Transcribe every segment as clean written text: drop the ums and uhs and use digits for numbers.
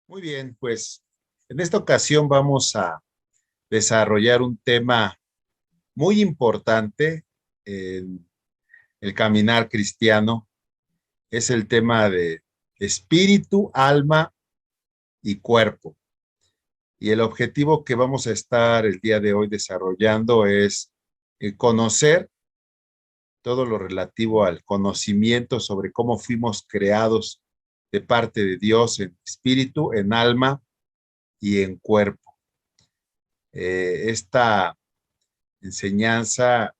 Muy bien, pues en esta ocasión vamos a desarrollar un tema muy importante en el caminar cristiano. Es el tema de espíritu, alma y cuerpo. Y el objetivo que vamos a estar el día de hoy desarrollando es conocer todo lo relativo al conocimiento sobre cómo fuimos creados de parte de Dios en espíritu, en alma y en cuerpo. Esta enseñanza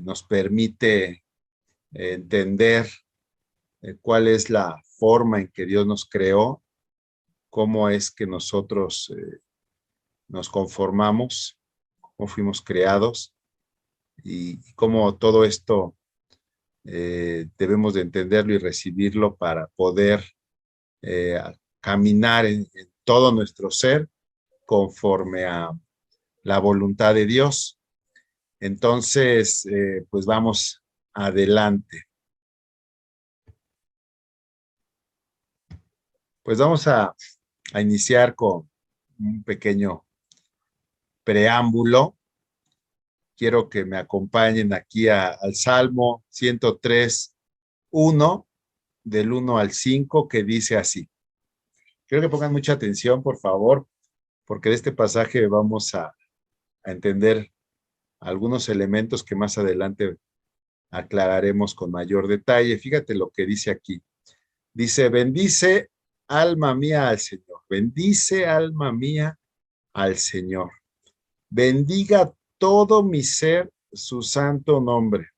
nos permite entender cuál es la forma en que Dios nos creó, cómo es que nosotros nos conformamos, cómo fuimos creados y cómo todo esto debemos de entenderlo y recibirlo para poder eh, caminar en todo nuestro ser conforme a la voluntad de Dios. Entonces, pues vamos adelante. Pues vamos a iniciar con un pequeño preámbulo. Quiero que me acompañen aquí al Salmo 103, 1, del 1 al 5, que dice así. Quiero que pongan mucha atención, por favor, porque de este pasaje vamos a entender algunos elementos que más adelante aclararemos con mayor detalle. Fíjate lo que dice aquí. Dice, bendice alma mía al Señor, bendice alma mía al Señor. Bendiga todo mi ser su santo nombre.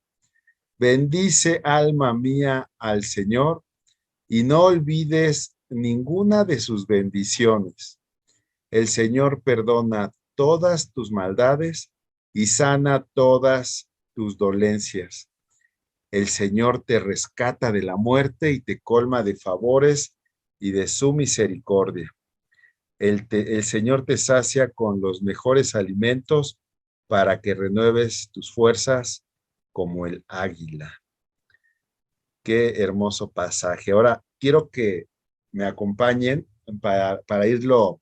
Bendice alma mía al Señor y no olvides ninguna de sus bendiciones. El Señor perdona todas tus maldades y sana todas tus dolencias. El Señor te rescata de la muerte y te colma de favores y de su misericordia. El Señor te sacia con los mejores alimentos para que renueves tus fuerzas como el águila. Qué hermoso pasaje. Ahora quiero que me acompañen para irlo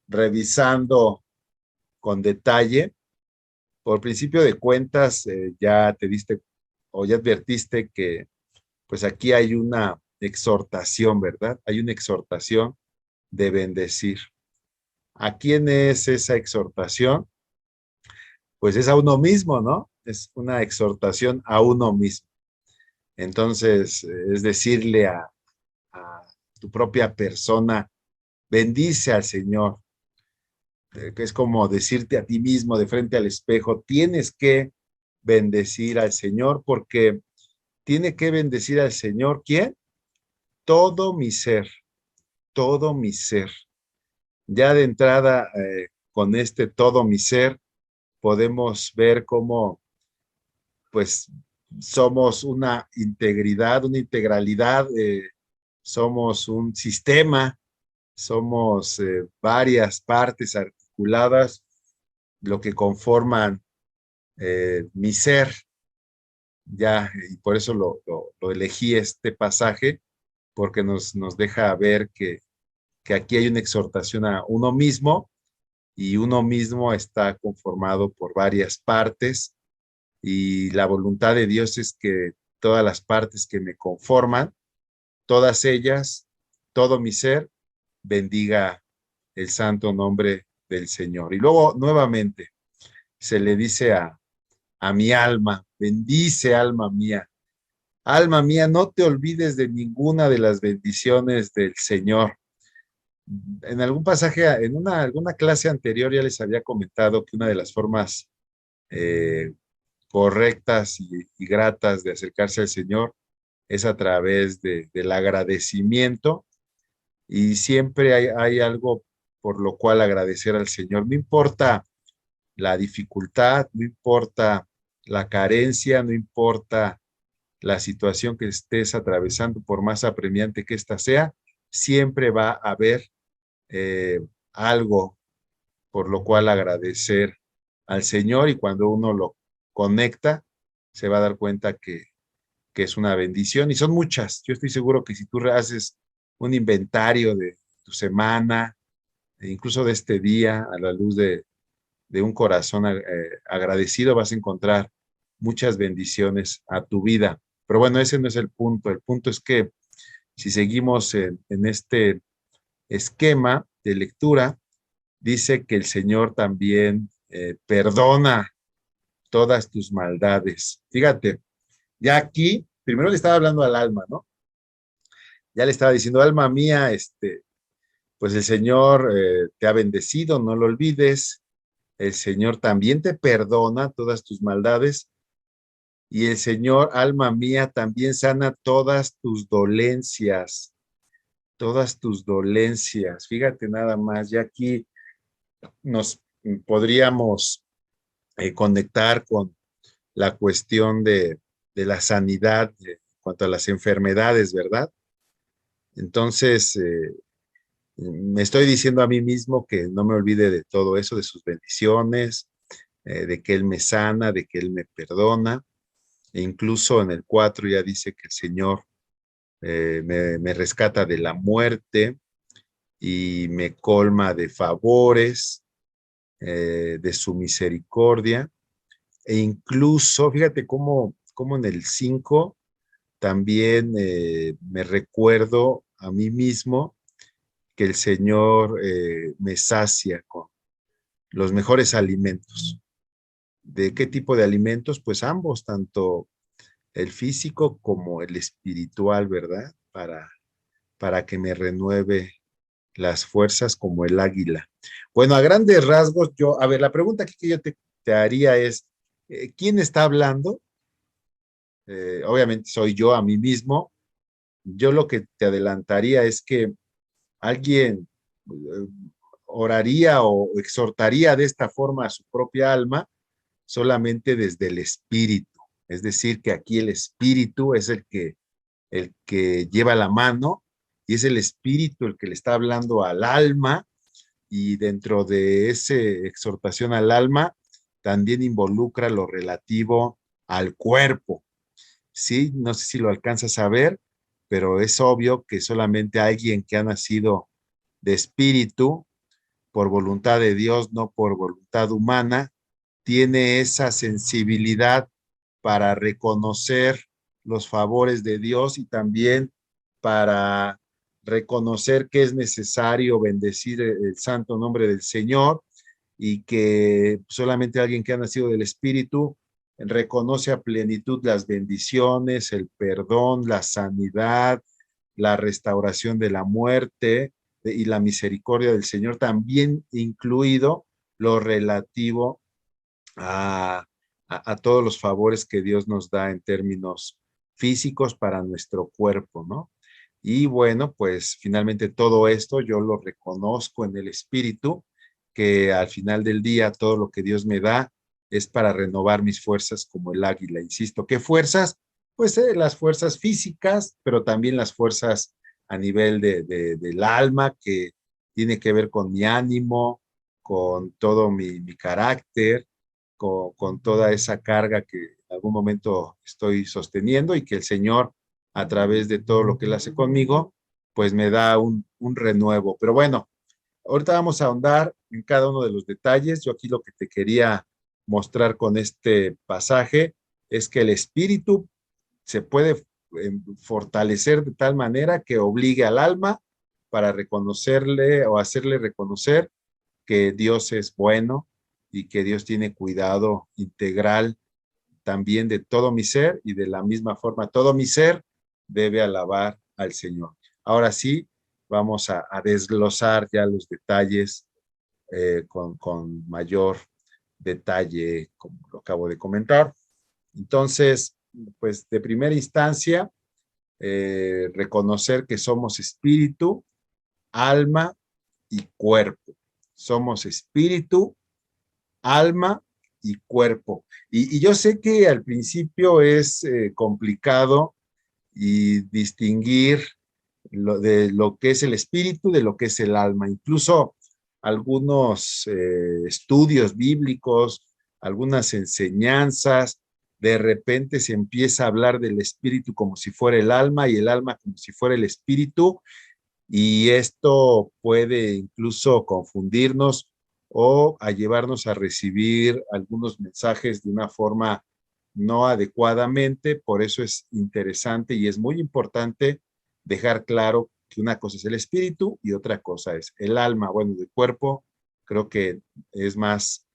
revisando con detalle. Por principio de cuentas, ya te diste o ya advertiste que pues aquí hay una exhortación, ¿verdad? Hay una exhortación de bendecir. ¿A quién es esa exhortación? Pues es a uno mismo, ¿no? Es una exhortación a uno mismo. Entonces, es decirle a tu propia persona, bendice al Señor, que es como decirte a ti mismo de frente al espejo, tienes que bendecir al Señor porque tiene que bendecir al Señor, ¿quién? Todo mi ser, todo mi ser. Ya de entrada, con este todo mi ser, podemos ver cómo, pues, somos una integridad, una integralidad, somos un sistema, somos varias partes articuladas, lo que conforman mi ser, ya, y por eso lo elegí este pasaje, porque nos deja ver que aquí hay una exhortación a uno mismo, y uno mismo está conformado por varias partes, y la voluntad de Dios es que todas las partes que me conforman, todas ellas, todo mi ser, bendiga el santo nombre del Señor. Y luego nuevamente se le dice a mi alma, bendice alma mía. Alma mía, no te olvides de ninguna de las bendiciones del Señor. En algún pasaje, en alguna clase anterior ya les había comentado que una de las formas eh, correctas y gratas de acercarse al Señor es a través del agradecimiento, y siempre hay algo por lo cual agradecer al Señor. No importa la dificultad, no importa la carencia, no importa la situación que estés atravesando, por más apremiante que ésta sea, siempre va a haber eh, algo por lo cual agradecer al Señor, y cuando uno lo conecta, se va a dar cuenta que es una bendición, y son muchas. Yo estoy seguro que si tú haces un inventario tu semana, e incluso de este día, a la luz de un corazón agradecido, vas a encontrar muchas bendiciones a tu vida. Pero bueno, ese no es el punto es que si seguimos en este esquema de lectura, dice que el Señor también perdona todas tus maldades. Fíjate, ya aquí, primero le estaba hablando al alma, ¿no? Ya le estaba diciendo, alma mía, pues el Señor te ha bendecido, no lo olvides. El Señor también te perdona todas tus maldades y el Señor, alma mía, también sana todas tus dolencias, todas tus dolencias. Fíjate nada más, ya aquí nos podríamos conectar con la cuestión de la sanidad en cuanto a las enfermedades, ¿verdad? Entonces, me estoy diciendo a mí mismo que no me olvide de todo eso, de sus bendiciones, de que Él me sana, de que Él me perdona. E incluso en el 4 ya dice que el Señor me rescata de la muerte y me colma de favores, de su misericordia. E incluso, fíjate cómo en el 5 también me recuerdo a mí mismo que el Señor me sacia con los mejores alimentos. ¿De qué tipo de alimentos? Pues ambos, tanto el físico como el espiritual, ¿verdad? Para que me renueve las fuerzas como el águila. Bueno, a grandes rasgos, a ver, la pregunta que yo te haría es, ¿quién está hablando? Obviamente soy yo a mí mismo. Yo lo que te adelantaría es que alguien oraría o exhortaría de esta forma a su propia alma solamente desde el espíritu. Es decir, que aquí el espíritu es el que lleva la mano y es el espíritu el que le está hablando al alma y dentro de esa exhortación al alma también involucra lo relativo al cuerpo. Sí, no sé si lo alcanzas a ver, pero es obvio que solamente alguien que ha nacido de espíritu, por voluntad de Dios, no por voluntad humana, tiene esa sensibilidad para reconocer los favores de Dios y también para reconocer que es necesario bendecir el santo nombre del Señor y que solamente alguien que ha nacido del Espíritu reconoce a plenitud las bendiciones, el perdón, la sanidad, la restauración de la muerte y la misericordia del Señor, también incluido lo relativo a todos los favores que Dios nos da en términos físicos para nuestro cuerpo, ¿no? Y bueno, pues finalmente todo esto yo lo reconozco en el espíritu, que al final del día todo lo que Dios me da es para renovar mis fuerzas como el águila. Insisto, ¿qué fuerzas? Pues las fuerzas físicas, pero también las fuerzas a nivel del alma, que tiene que ver con mi ánimo, con todo mi carácter, con toda esa carga que en algún momento estoy sosteniendo y que el Señor, a través de todo lo que Él hace conmigo, pues me da un renuevo. Pero bueno, ahorita vamos a ahondar en cada uno de los detalles. Yo aquí lo que te quería mostrar con este pasaje es que el espíritu se puede fortalecer de tal manera que obligue al alma para reconocerle o hacerle reconocer que Dios es bueno y que Dios tiene cuidado integral también de todo mi ser y de la misma forma todo mi ser debe alabar al Señor. Ahora sí, vamos a desglosar ya los detalles con mayor detalle, como lo acabo de comentar. Entonces, pues de primera instancia, reconocer que somos espíritu, alma y cuerpo. Somos espíritu, alma y cuerpo. Y yo sé que al principio es complicado y distinguir de lo que es el espíritu de lo que es el alma. Incluso algunos estudios bíblicos, algunas enseñanzas, de repente se empieza a hablar del espíritu como si fuera el alma y el alma como si fuera el espíritu. Y esto puede incluso confundirnos o a llevarnos a recibir algunos mensajes de una forma no adecuadamente. Por eso es interesante y es muy importante dejar claro que una cosa es el espíritu y otra cosa es el alma. Bueno, del cuerpo creo que es más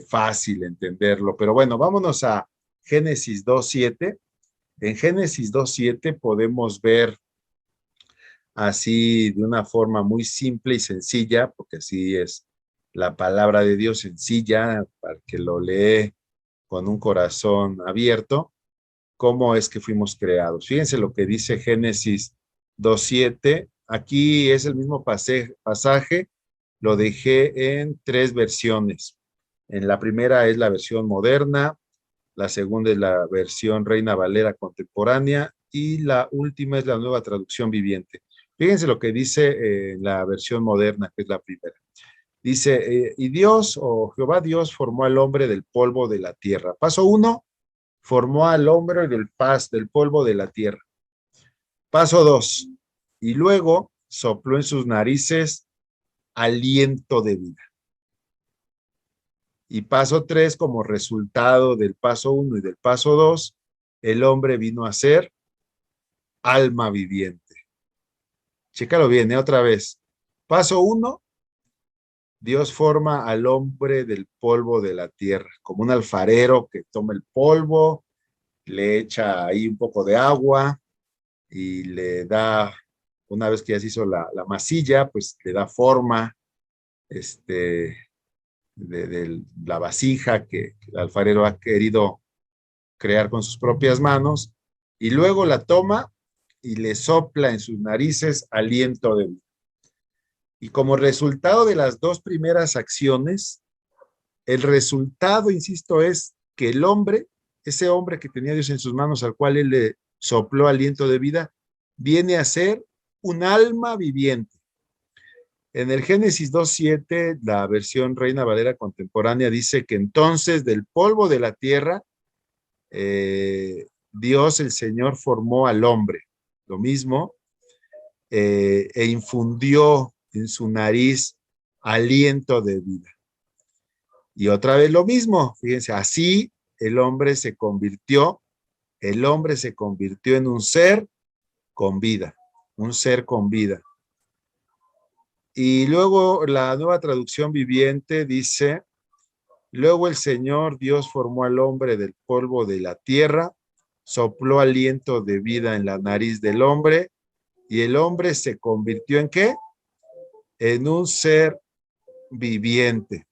fácil entenderlo. Pero bueno, vámonos a Génesis 2:7. En Génesis 2:7 podemos ver así de una forma muy simple y sencilla, porque así es la palabra de Dios sencilla, para que lo lee con un corazón abierto, cómo es que fuimos creados. Fíjense lo que dice Génesis 2:7. Aquí es el mismo pasaje, lo dejé en tres versiones. En la primera es la versión moderna, la segunda es la versión Reina Valera contemporánea y la última es la nueva traducción viviente. Fíjense lo que dice la versión moderna, que es la primera. Dice, y Dios o Jehová Dios formó al hombre del polvo de la tierra. Paso uno, formó al hombre del polvo de la tierra. Paso dos, y luego sopló en sus narices aliento de vida. Y paso tres, como resultado del paso uno y del paso dos, el hombre vino a ser alma viviente. Chécalo bien, otra vez. Paso uno, Dios forma al hombre del polvo de la tierra, como un alfarero que toma el polvo, le echa ahí un poco de agua y le da, una vez que ya se hizo la masilla, pues le da forma de la vasija que el alfarero ha querido crear con sus propias manos, y luego la toma y le sopla en sus narices aliento de vida. Y como resultado de las dos primeras acciones, el resultado, insisto, es que el hombre, ese hombre que tenía Dios en sus manos, al cual él le sopló aliento de vida, viene a ser un alma viviente. En el Génesis 2:7, la versión Reina Valera contemporánea dice que entonces del polvo de la tierra, Dios el Señor formó al hombre, lo mismo, e infundió en su nariz aliento de vida. Y otra vez lo mismo, fíjense, así el hombre se convirtió en un ser con vida, un ser con vida. Y luego la nueva traducción viviente dice, luego el Señor Dios formó al hombre del polvo de la tierra, sopló aliento de vida en la nariz del hombre y el hombre se convirtió ¿en qué? En un ser viviente.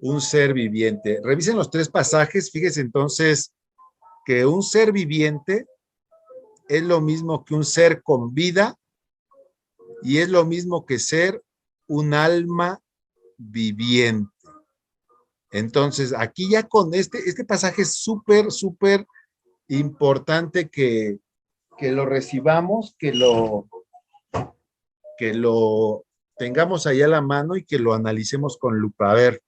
Un ser viviente. Revisen los tres pasajes, fíjense entonces que un ser viviente es lo mismo que un ser con vida y es lo mismo que ser un alma viviente. Entonces, aquí ya con este pasaje es súper, súper importante que lo recibamos, que lo tengamos ahí a la mano y que lo analicemos con lupa. A ver,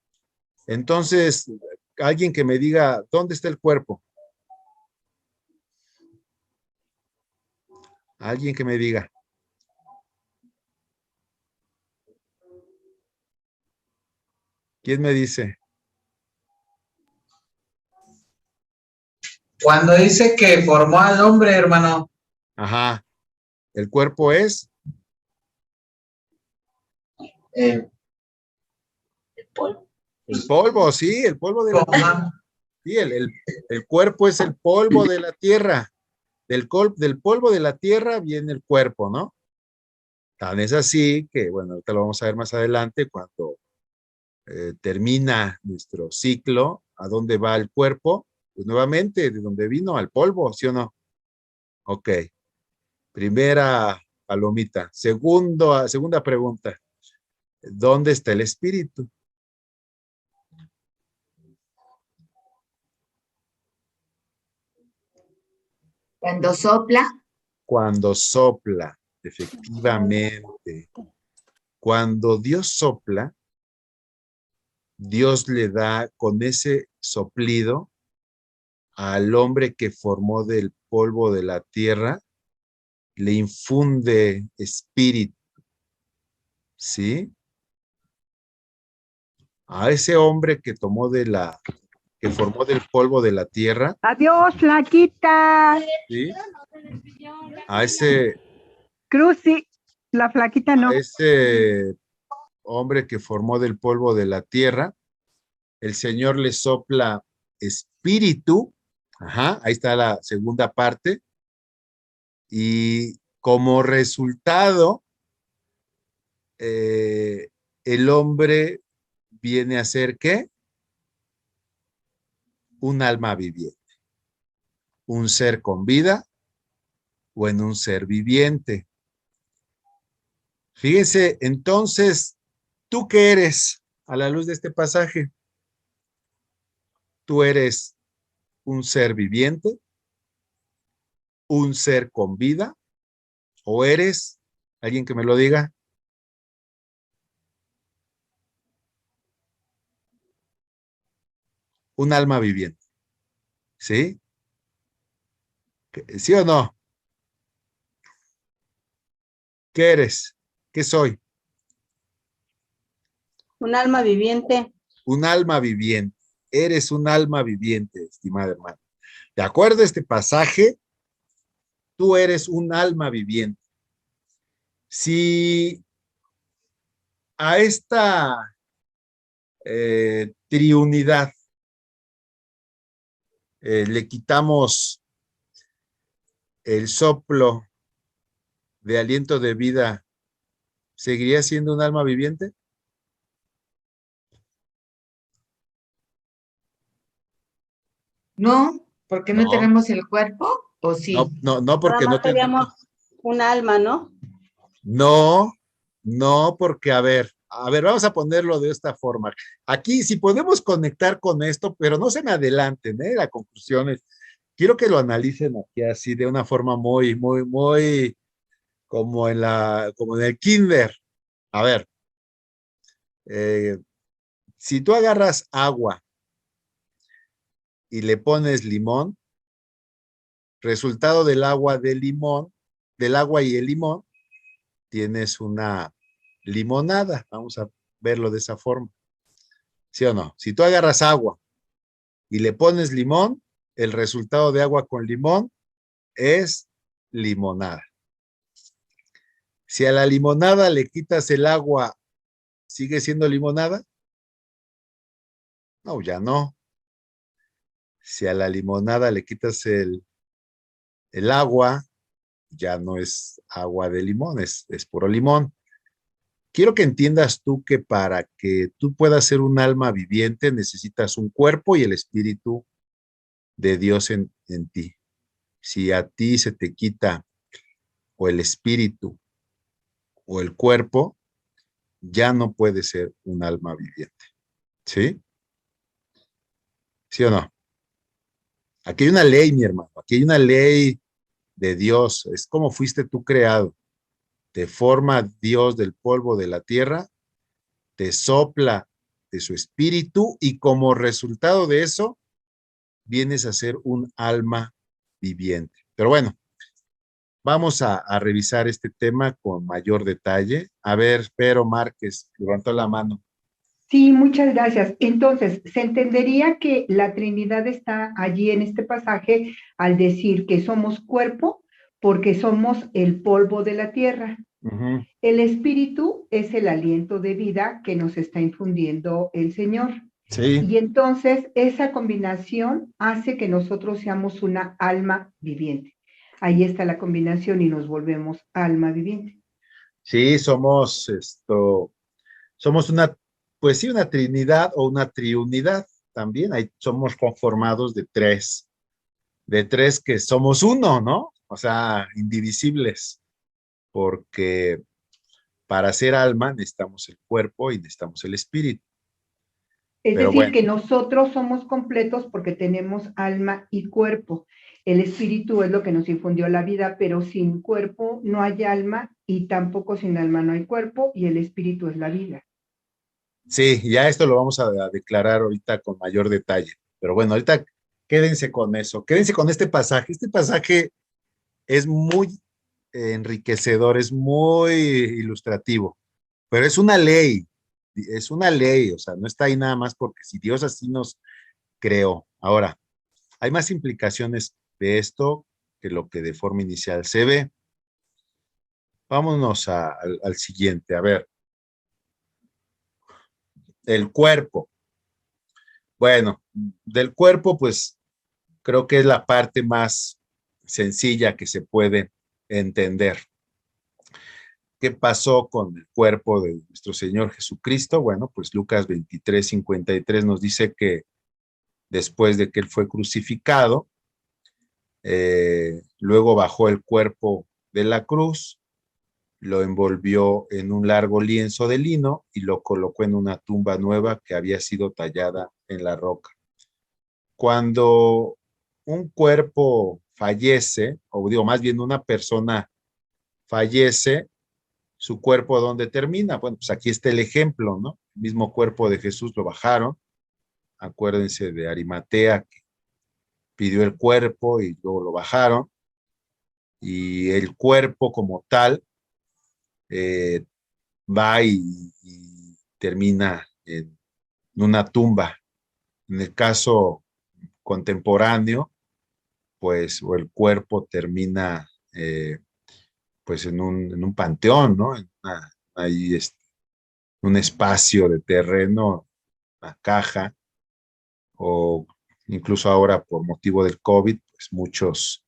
entonces, alguien que me diga, ¿dónde está el cuerpo? Alguien que me diga. ¿Quién me dice? Cuando dice que formó al hombre, hermano. Ajá. ¿El cuerpo es? El polvo. El polvo, sí, el polvo de la tierra. Sí, el cuerpo es el polvo de la tierra. Del polvo de la tierra viene el cuerpo, ¿no? Tan es así que, bueno, ahorita lo vamos a ver más adelante cuando termina nuestro ciclo, ¿a dónde va el cuerpo? Pues nuevamente, de donde vino, al polvo, ¿sí o no? Ok. Primera palomita. Segunda pregunta. ¿Dónde está el espíritu? Cuando sopla. Cuando sopla, efectivamente. Cuando Dios sopla, Dios le da con ese soplido al hombre que formó del polvo de la tierra, le infunde espíritu, ¿sí? A ese hombre que que formó del polvo de la tierra, Adiós, flaquita. ¿sí? A ese, Cruci, la flaquita a no. ese hombre que formó del polvo de la tierra, el Señor le sopla espíritu, ajá, ahí está la segunda parte, y como resultado, el hombre viene a ser, ¿qué? Un alma viviente, un ser con vida o en un ser viviente. Fíjense, entonces, ¿tú qué eres a la luz de este pasaje? ¿Tú eres un ser viviente, un ser con vida, o eres, alguien que me lo diga, un alma viviente? ¿Sí? ¿Sí o no? ¿Qué eres? ¿Qué soy? Un alma viviente. Un alma viviente. Eres un alma viviente, estimada hermana. De acuerdo a este pasaje, tú eres un alma viviente. Si a esta triunidad le quitamos el soplo de aliento de vida, ¿seguiría siendo un alma viviente? No, porque no No, tenemos el cuerpo, ¿o sí? no, Nada porque más no seríamos tenemos. un alma, ¿no? No, no, porque a ver, vamos a ponerlo de esta forma. Aquí, si podemos conectar con esto, pero no se me adelanten, ¿eh? La conclusión es, quiero que lo analicen aquí así de una forma muy, como en el kinder. A ver, eh, si tú agarras agua y le pones limón, resultado del agua y el limón, tienes una limonada. Vamos a verlo de esa forma. ¿Sí o no? Si tú agarras agua y le pones limón, el resultado de agua con limón es limonada. Si a la limonada le quitas el agua, ¿sigue siendo limonada? No, ya no. Si a la limonada le quitas el agua, ya no es agua de limón, es puro limón. Quiero que entiendas tú que para que tú puedas ser un alma viviente necesitas un cuerpo y el espíritu de Dios en ti. Si a ti se te quita o el espíritu o el cuerpo, ya no puede ser un alma viviente. ¿Sí? ¿Sí o no? Aquí hay una ley, mi hermano, aquí hay una ley de Dios, es como fuiste tú creado. Te forma Dios del polvo de la tierra, te sopla de su espíritu y como resultado de eso, vienes a ser un alma viviente. Pero bueno, vamos a revisar este tema con mayor detalle. A ver, Pero Márquez levantó la mano. Sí, muchas gracias. Entonces, se entendería que la Trinidad está allí en este pasaje al decir que somos cuerpo porque somos el polvo de la tierra. Ujú. El espíritu es el aliento de vida que nos está infundiendo el Señor. Sí, Y entonces esa combinación hace que nosotros seamos una alma viviente. Ahí está la combinación y nos volvemos alma viviente. sí, somos una, pues sí, una trinidad o una triunidad también. Ahí somos conformados de tres que somos uno, ¿no? O sea, indivisibles, porque para ser alma necesitamos el cuerpo y necesitamos el espíritu. Es Pero decir, bueno, que nosotros somos completos porque tenemos alma y cuerpo. El espíritu es lo que nos infundió la vida, pero sin cuerpo no hay alma y tampoco sin alma no hay cuerpo y el espíritu es la vida. sí, ya esto lo vamos a declarar ahorita con mayor detalle. Pero bueno, ahorita quédense con eso, quédense con este pasaje. Este pasaje es muy enriquecedor, es muy ilustrativo, pero es una ley, o sea, no está ahí nada más porque si Dios así nos creó. Ahora, hay más implicaciones de esto que lo que de forma inicial se ve. Vámonos al siguiente. A ver, el cuerpo. Bueno, del cuerpo, pues creo que es la parte más sencilla que se puede entender. ¿Qué pasó con el cuerpo de nuestro Señor Jesucristo? Bueno, pues Lucas 23:53 nos dice que después de que Él fue crucificado, luego bajó el cuerpo de la cruz, lo envolvió en un largo lienzo de lino y lo colocó en una tumba nueva que había sido tallada en la roca. Cuando un cuerpo fallece, o digo más bien una persona fallece, su cuerpo ¿dónde termina? Bueno, pues aquí está el ejemplo, ¿no? El mismo cuerpo de Jesús lo bajaron. Acuérdense de Arimatea, que pidió el cuerpo y luego lo bajaron. Y el cuerpo como tal eh, va y termina en una tumba. En el caso contemporáneo, pues, o el cuerpo termina pues en un panteón, ¿no? Ahí un espacio de terreno, una caja, o incluso ahora por motivo del COVID, pues muchos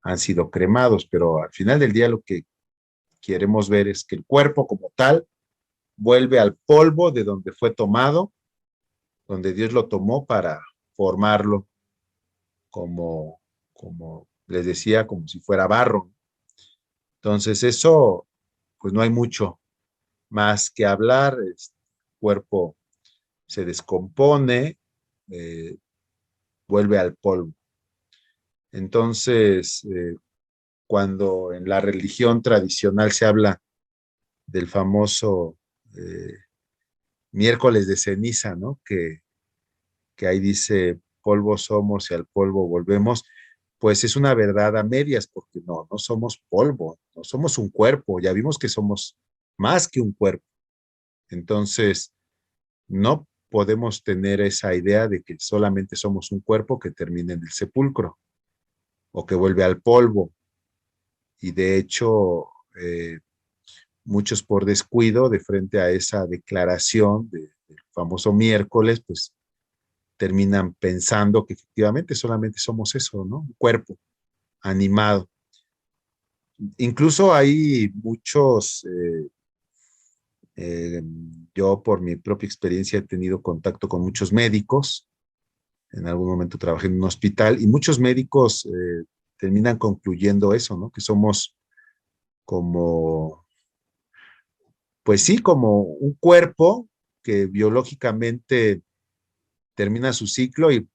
han sido cremados, pero al final del día lo que queremos ver es que el cuerpo como tal vuelve al polvo de donde fue tomado, donde Dios lo tomó para formarlo como les decía, como si fuera barro. Entonces eso, pues no hay mucho más que hablar, el cuerpo se descompone, eh, vuelve al polvo. Entonces, cuando en la religión tradicional se habla del famoso miércoles de ceniza, ¿no? Que ahí dice, polvo somos y al polvo volvemos, pues es una verdad a medias, porque no somos polvo, no somos un cuerpo, ya vimos que somos más que un cuerpo. Entonces, no podemos tener esa idea de que solamente somos un cuerpo que termina en el sepulcro o que vuelve al polvo. Y de hecho, muchos por descuido de frente a esa declaración del famoso miércoles, pues terminan pensando que efectivamente solamente somos eso, ¿no? Un cuerpo animado. Incluso hay muchos, eh, yo por mi propia experiencia he tenido contacto con muchos médicos, en algún momento trabajé en un hospital y muchos médicos terminan concluyendo eso, ¿no? Que somos como, pues sí, como un cuerpo que biológicamente termina su ciclo y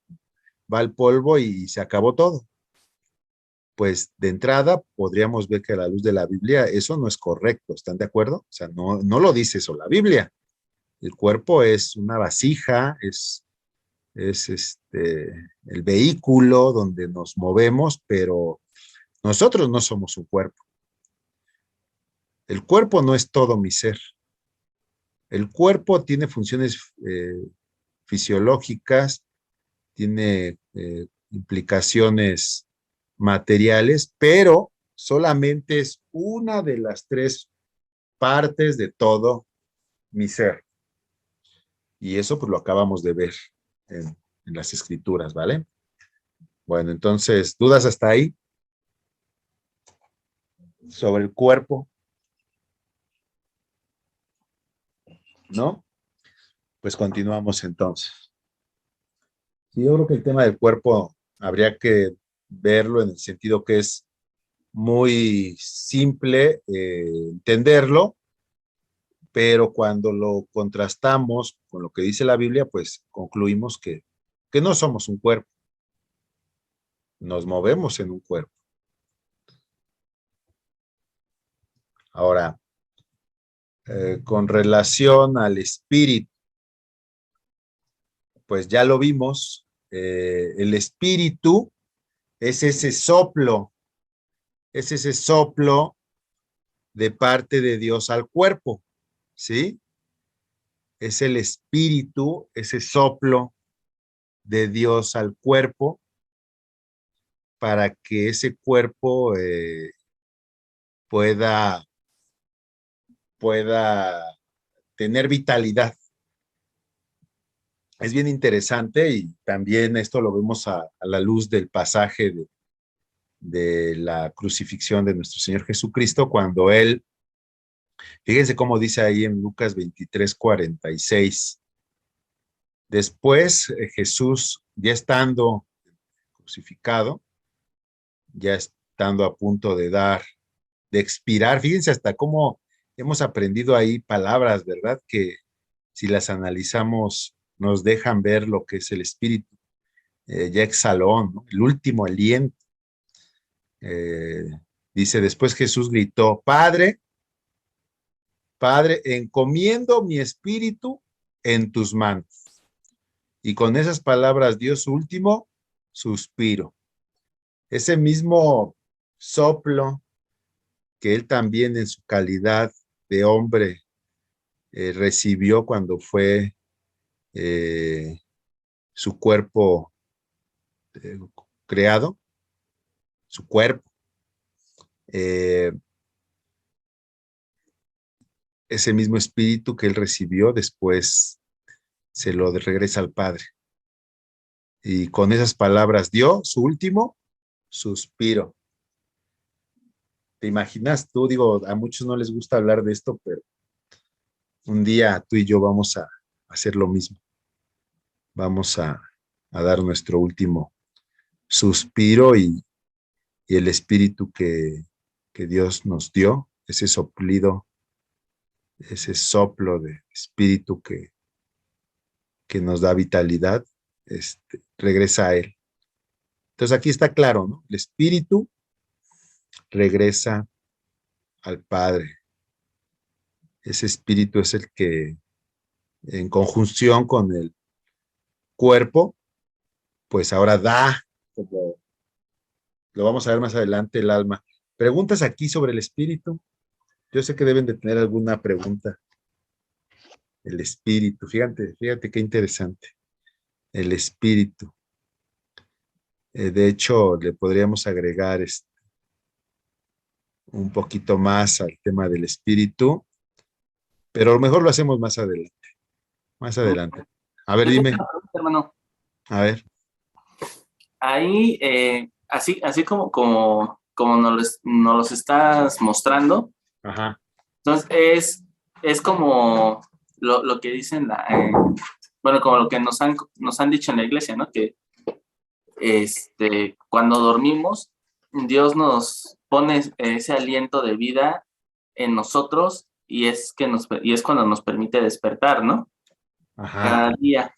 va al polvo y se acabó todo. Pues de entrada podríamos ver que a la luz de la Biblia eso no es correcto, ¿están de acuerdo? O sea, no lo dice eso la Biblia. El cuerpo es una vasija, es el vehículo donde nos movemos, pero nosotros no somos un cuerpo. El cuerpo no es todo mi ser. El cuerpo tiene funciones fisiológicas, tiene implicaciones materiales, pero solamente es una de las tres partes de todo mi ser. Y eso pues lo acabamos de ver en las escrituras, ¿vale? Bueno, entonces, ¿dudas hasta ahí sobre el cuerpo? ¿No? Pues continuamos entonces. Sí, yo creo que el tema del cuerpo habría que verlo en el sentido que es muy simple entenderlo, pero cuando lo contrastamos con lo que dice la Biblia, pues concluimos que no somos un cuerpo, nos movemos en un cuerpo. Ahora, con relación al espíritu, pues ya lo vimos, el espíritu es ese soplo de parte de Dios al cuerpo, ¿sí? Es el espíritu, ese soplo de Dios al cuerpo para que ese cuerpo pueda, pueda tener vitalidad. Es bien interesante y también esto lo vemos a la luz del pasaje de la crucifixión de nuestro Señor Jesucristo, cuando Él, fíjense cómo dice ahí en Lucas 23:46, después Jesús, ya estando crucificado, ya estando a punto de expirar, fíjense hasta cómo hemos aprendido ahí palabras, ¿verdad? Que si las analizamos nos dejan ver lo que es el espíritu. Ya exhaló, ¿no? El último aliento. Eh, Dice, después Jesús gritó, Padre, Padre, encomiendo mi espíritu en tus manos. Y con esas palabras dio su último suspiro. Ese mismo soplo que él también en su calidad de hombre recibió cuando fue su cuerpo creado, su cuerpo. Ese mismo espíritu que él recibió después se lo regresa al Padre. Y con esas palabras dio su último suspiro. ¿Te imaginas tú? Digo, a muchos no les gusta hablar de esto, pero un día tú y yo vamos a hacer lo mismo. Vamos a dar nuestro último suspiro y el espíritu que Dios nos dio, ese soplido, ese soplo de espíritu que nos da vitalidad, regresa a Él. Entonces aquí está claro, ¿no? El espíritu regresa al Padre. Ese espíritu es el que, en conjunción con el cuerpo, pues ahora da, como lo vamos a ver más adelante, el alma. ¿Preguntas aquí sobre el espíritu? Yo sé que deben de tener alguna pregunta. El espíritu, fíjate qué interesante. El espíritu. De hecho, le podríamos agregar un poquito más al tema del espíritu, pero a lo mejor lo hacemos más adelante. Más adelante. A ver, Yo tengo dime. una pregunta, hermano. A ver. Ahí, así como nos los estás mostrando, Ajá. entonces es como lo que dicen, bueno, como lo que nos han dicho en la iglesia, ¿no? Que cuando dormimos, Dios nos pone ese aliento de vida en nosotros y es cuando nos permite despertar, ¿no? Ajá. Cada día.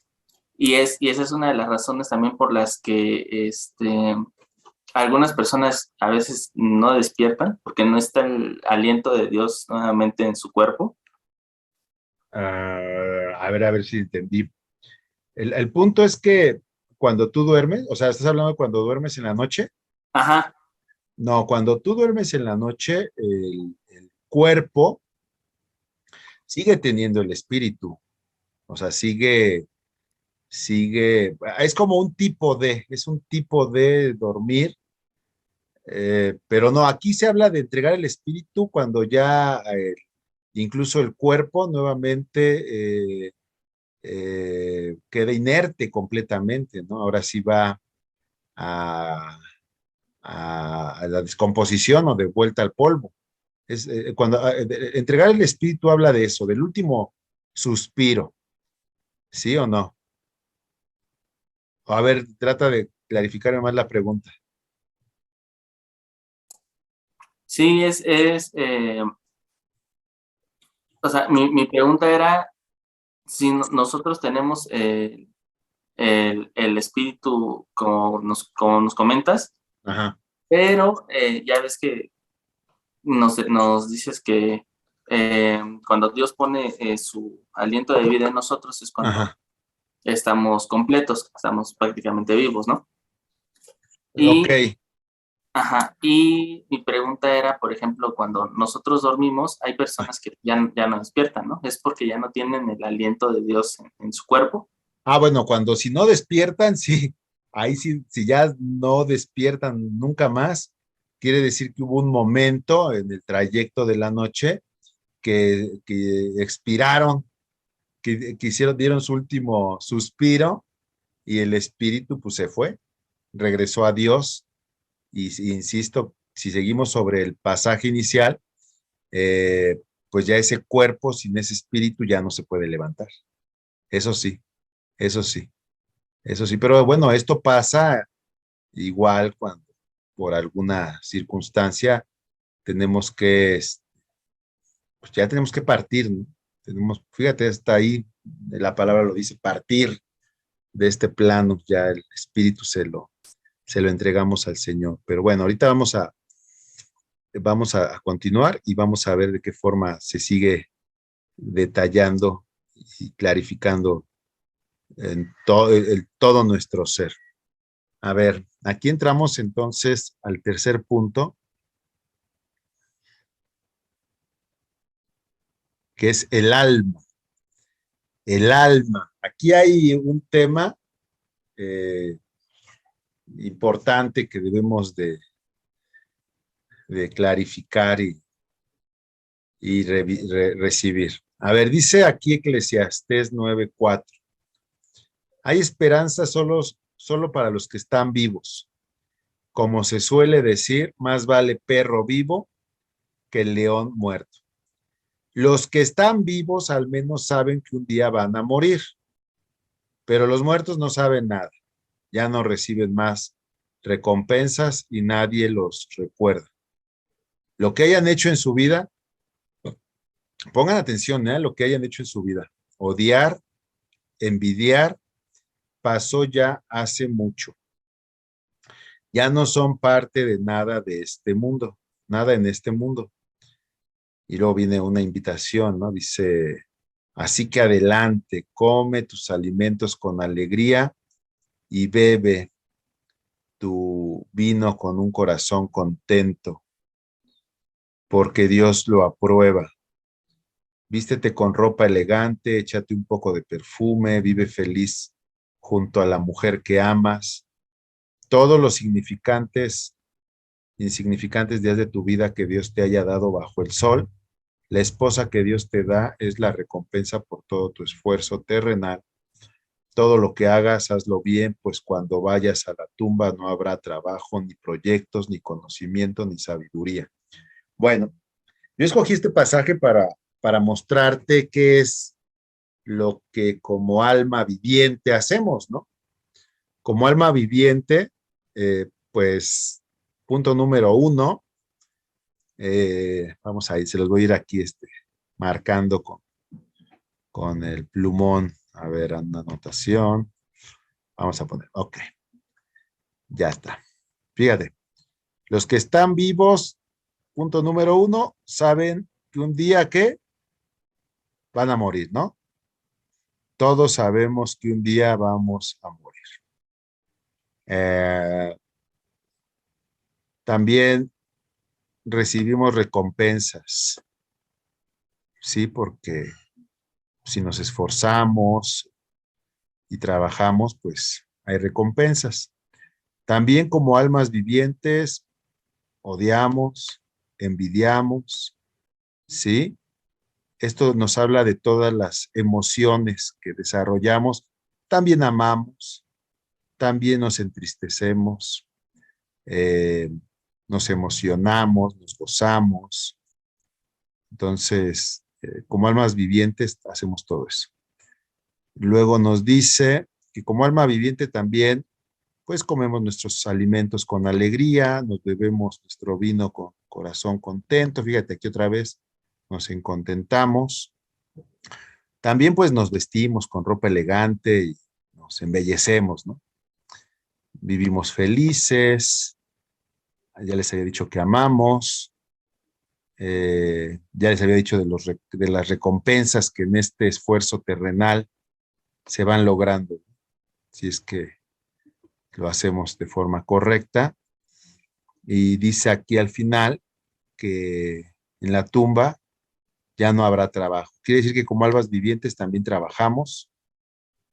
Y esa es una de las razones también por las que algunas personas a veces no despiertan porque no está el aliento de Dios nuevamente en su cuerpo. A ver si entendí. El punto es que cuando tú duermes, o sea, ¿estás hablando de cuando duermes en la noche? Ajá. No, cuando tú duermes en la noche, el cuerpo sigue teniendo el espíritu. O sea, sigue, es como es un tipo de dormir, pero no, aquí se habla de entregar el espíritu cuando ya incluso el cuerpo nuevamente queda inerte completamente, ¿no? Ahora sí va a, a la descomposición o de vuelta al polvo. Es, cuando entregar el espíritu habla de eso, del último suspiro, ¿sí o no? A ver, trata de clarificar más la pregunta. Sí, o sea, mi pregunta era si nosotros tenemos el espíritu como nos comentas, Ajá, pero ya ves que nos dices que cuando Dios pone su aliento de vida en nosotros es cuando ajá. estamos completos, estamos prácticamente vivos, ¿no? Ok, Y Ajá, y mi pregunta era, por ejemplo, cuando nosotros dormimos, hay personas que ya no despiertan, ¿no? Es porque ya no tienen el aliento de Dios en su cuerpo. Ah, bueno, cuando si no despiertan, sí, ahí sí, si ya no despiertan nunca más, quiere decir que hubo un momento en el trayecto de la noche que expiraron, que hicieron, dieron su último suspiro y el espíritu pues se fue, regresó a Dios insisto, si seguimos sobre el pasaje inicial, pues ya ese cuerpo sin ese espíritu ya no se puede levantar. Eso sí, eso sí, eso sí. Pero bueno, esto pasa igual cuando por alguna circunstancia tenemos que, pues ya tenemos que partir, ¿no? Tenemos, fíjate, está ahí, la palabra lo dice, partir de este plano, ya el espíritu se lo entregamos al Señor. Pero bueno, ahorita vamos a continuar y vamos a ver de qué forma se sigue detallando y clarificando en todo nuestro ser. A ver, aquí entramos entonces al tercer punto, que es el alma. El alma. Aquí hay un tema importante que debemos de clarificar y recibir. A ver, dice aquí Eclesiastés 9:4. Hay esperanza solo para los que están vivos. Como se suele decir, más vale perro vivo que el león muerto. Los que están vivos al menos saben que un día van a morir, pero los muertos no saben nada. Ya no reciben más recompensas y nadie los recuerda. Lo que hayan hecho en su vida, pongan atención, lo que hayan hecho en su vida. Odiar, envidiar, pasó ya hace mucho. Ya no son parte de nada de este mundo, nada en este mundo. Y luego viene una invitación, ¿no? Dice, así que adelante, come tus alimentos con alegría y bebe tu vino con un corazón contento, porque Dios lo aprueba. Vístete con ropa elegante, échate un poco de perfume, vive feliz junto a la mujer que amas. Todos los insignificantes días de tu vida que Dios te haya dado bajo el sol, la esposa que Dios te da es la recompensa por todo tu esfuerzo terrenal. Todo lo que hagas, hazlo bien, pues cuando vayas a la tumba no habrá trabajo, ni proyectos, ni conocimiento, ni sabiduría. Bueno, yo escogí este pasaje para mostrarte qué es lo que como alma viviente hacemos, ¿no? Como alma viviente, pues, punto número 1, vamos a ir, se los voy a ir aquí marcando con el plumón. A ver, una anotación. Vamos a poner, ok, ya está. Fíjate, los que están vivos, punto número 1, saben que un día que van a morir, ¿no? Todos sabemos que un día vamos a morir. También recibimos recompensas, ¿sí? Porque si nos esforzamos y trabajamos, pues hay recompensas. También como almas vivientes, odiamos, envidiamos, ¿sí? Esto nos habla de todas las emociones que desarrollamos. También amamos, también nos entristecemos, nos emocionamos, nos gozamos. Entonces, como almas vivientes hacemos todo eso. Luego nos dice que como alma viviente también, pues comemos nuestros alimentos con alegría, nos bebemos nuestro vino con corazón contento. Fíjate aquí otra vez, nos encontentamos. También pues nos vestimos con ropa elegante y nos embellecemos, ¿no? Vivimos felices. Ya les había dicho que amamos. Ya les había dicho de las recompensas que en este esfuerzo terrenal se van logrando, si es que lo hacemos de forma correcta. Y dice aquí al final que en la tumba ya no habrá trabajo. Quiere decir que como almas vivientes también trabajamos,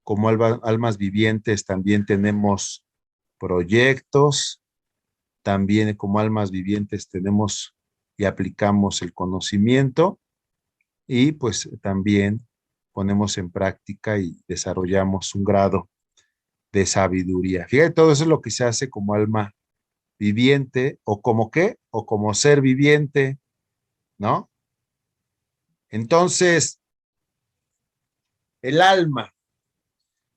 como almas vivientes también tenemos proyectos, también como almas vivientes tenemos y aplicamos el conocimiento y pues también ponemos en práctica y desarrollamos un grado de sabiduría. Fíjate, todo eso es lo que se hace como alma viviente o como qué, o como ser viviente, ¿no? Entonces, el alma,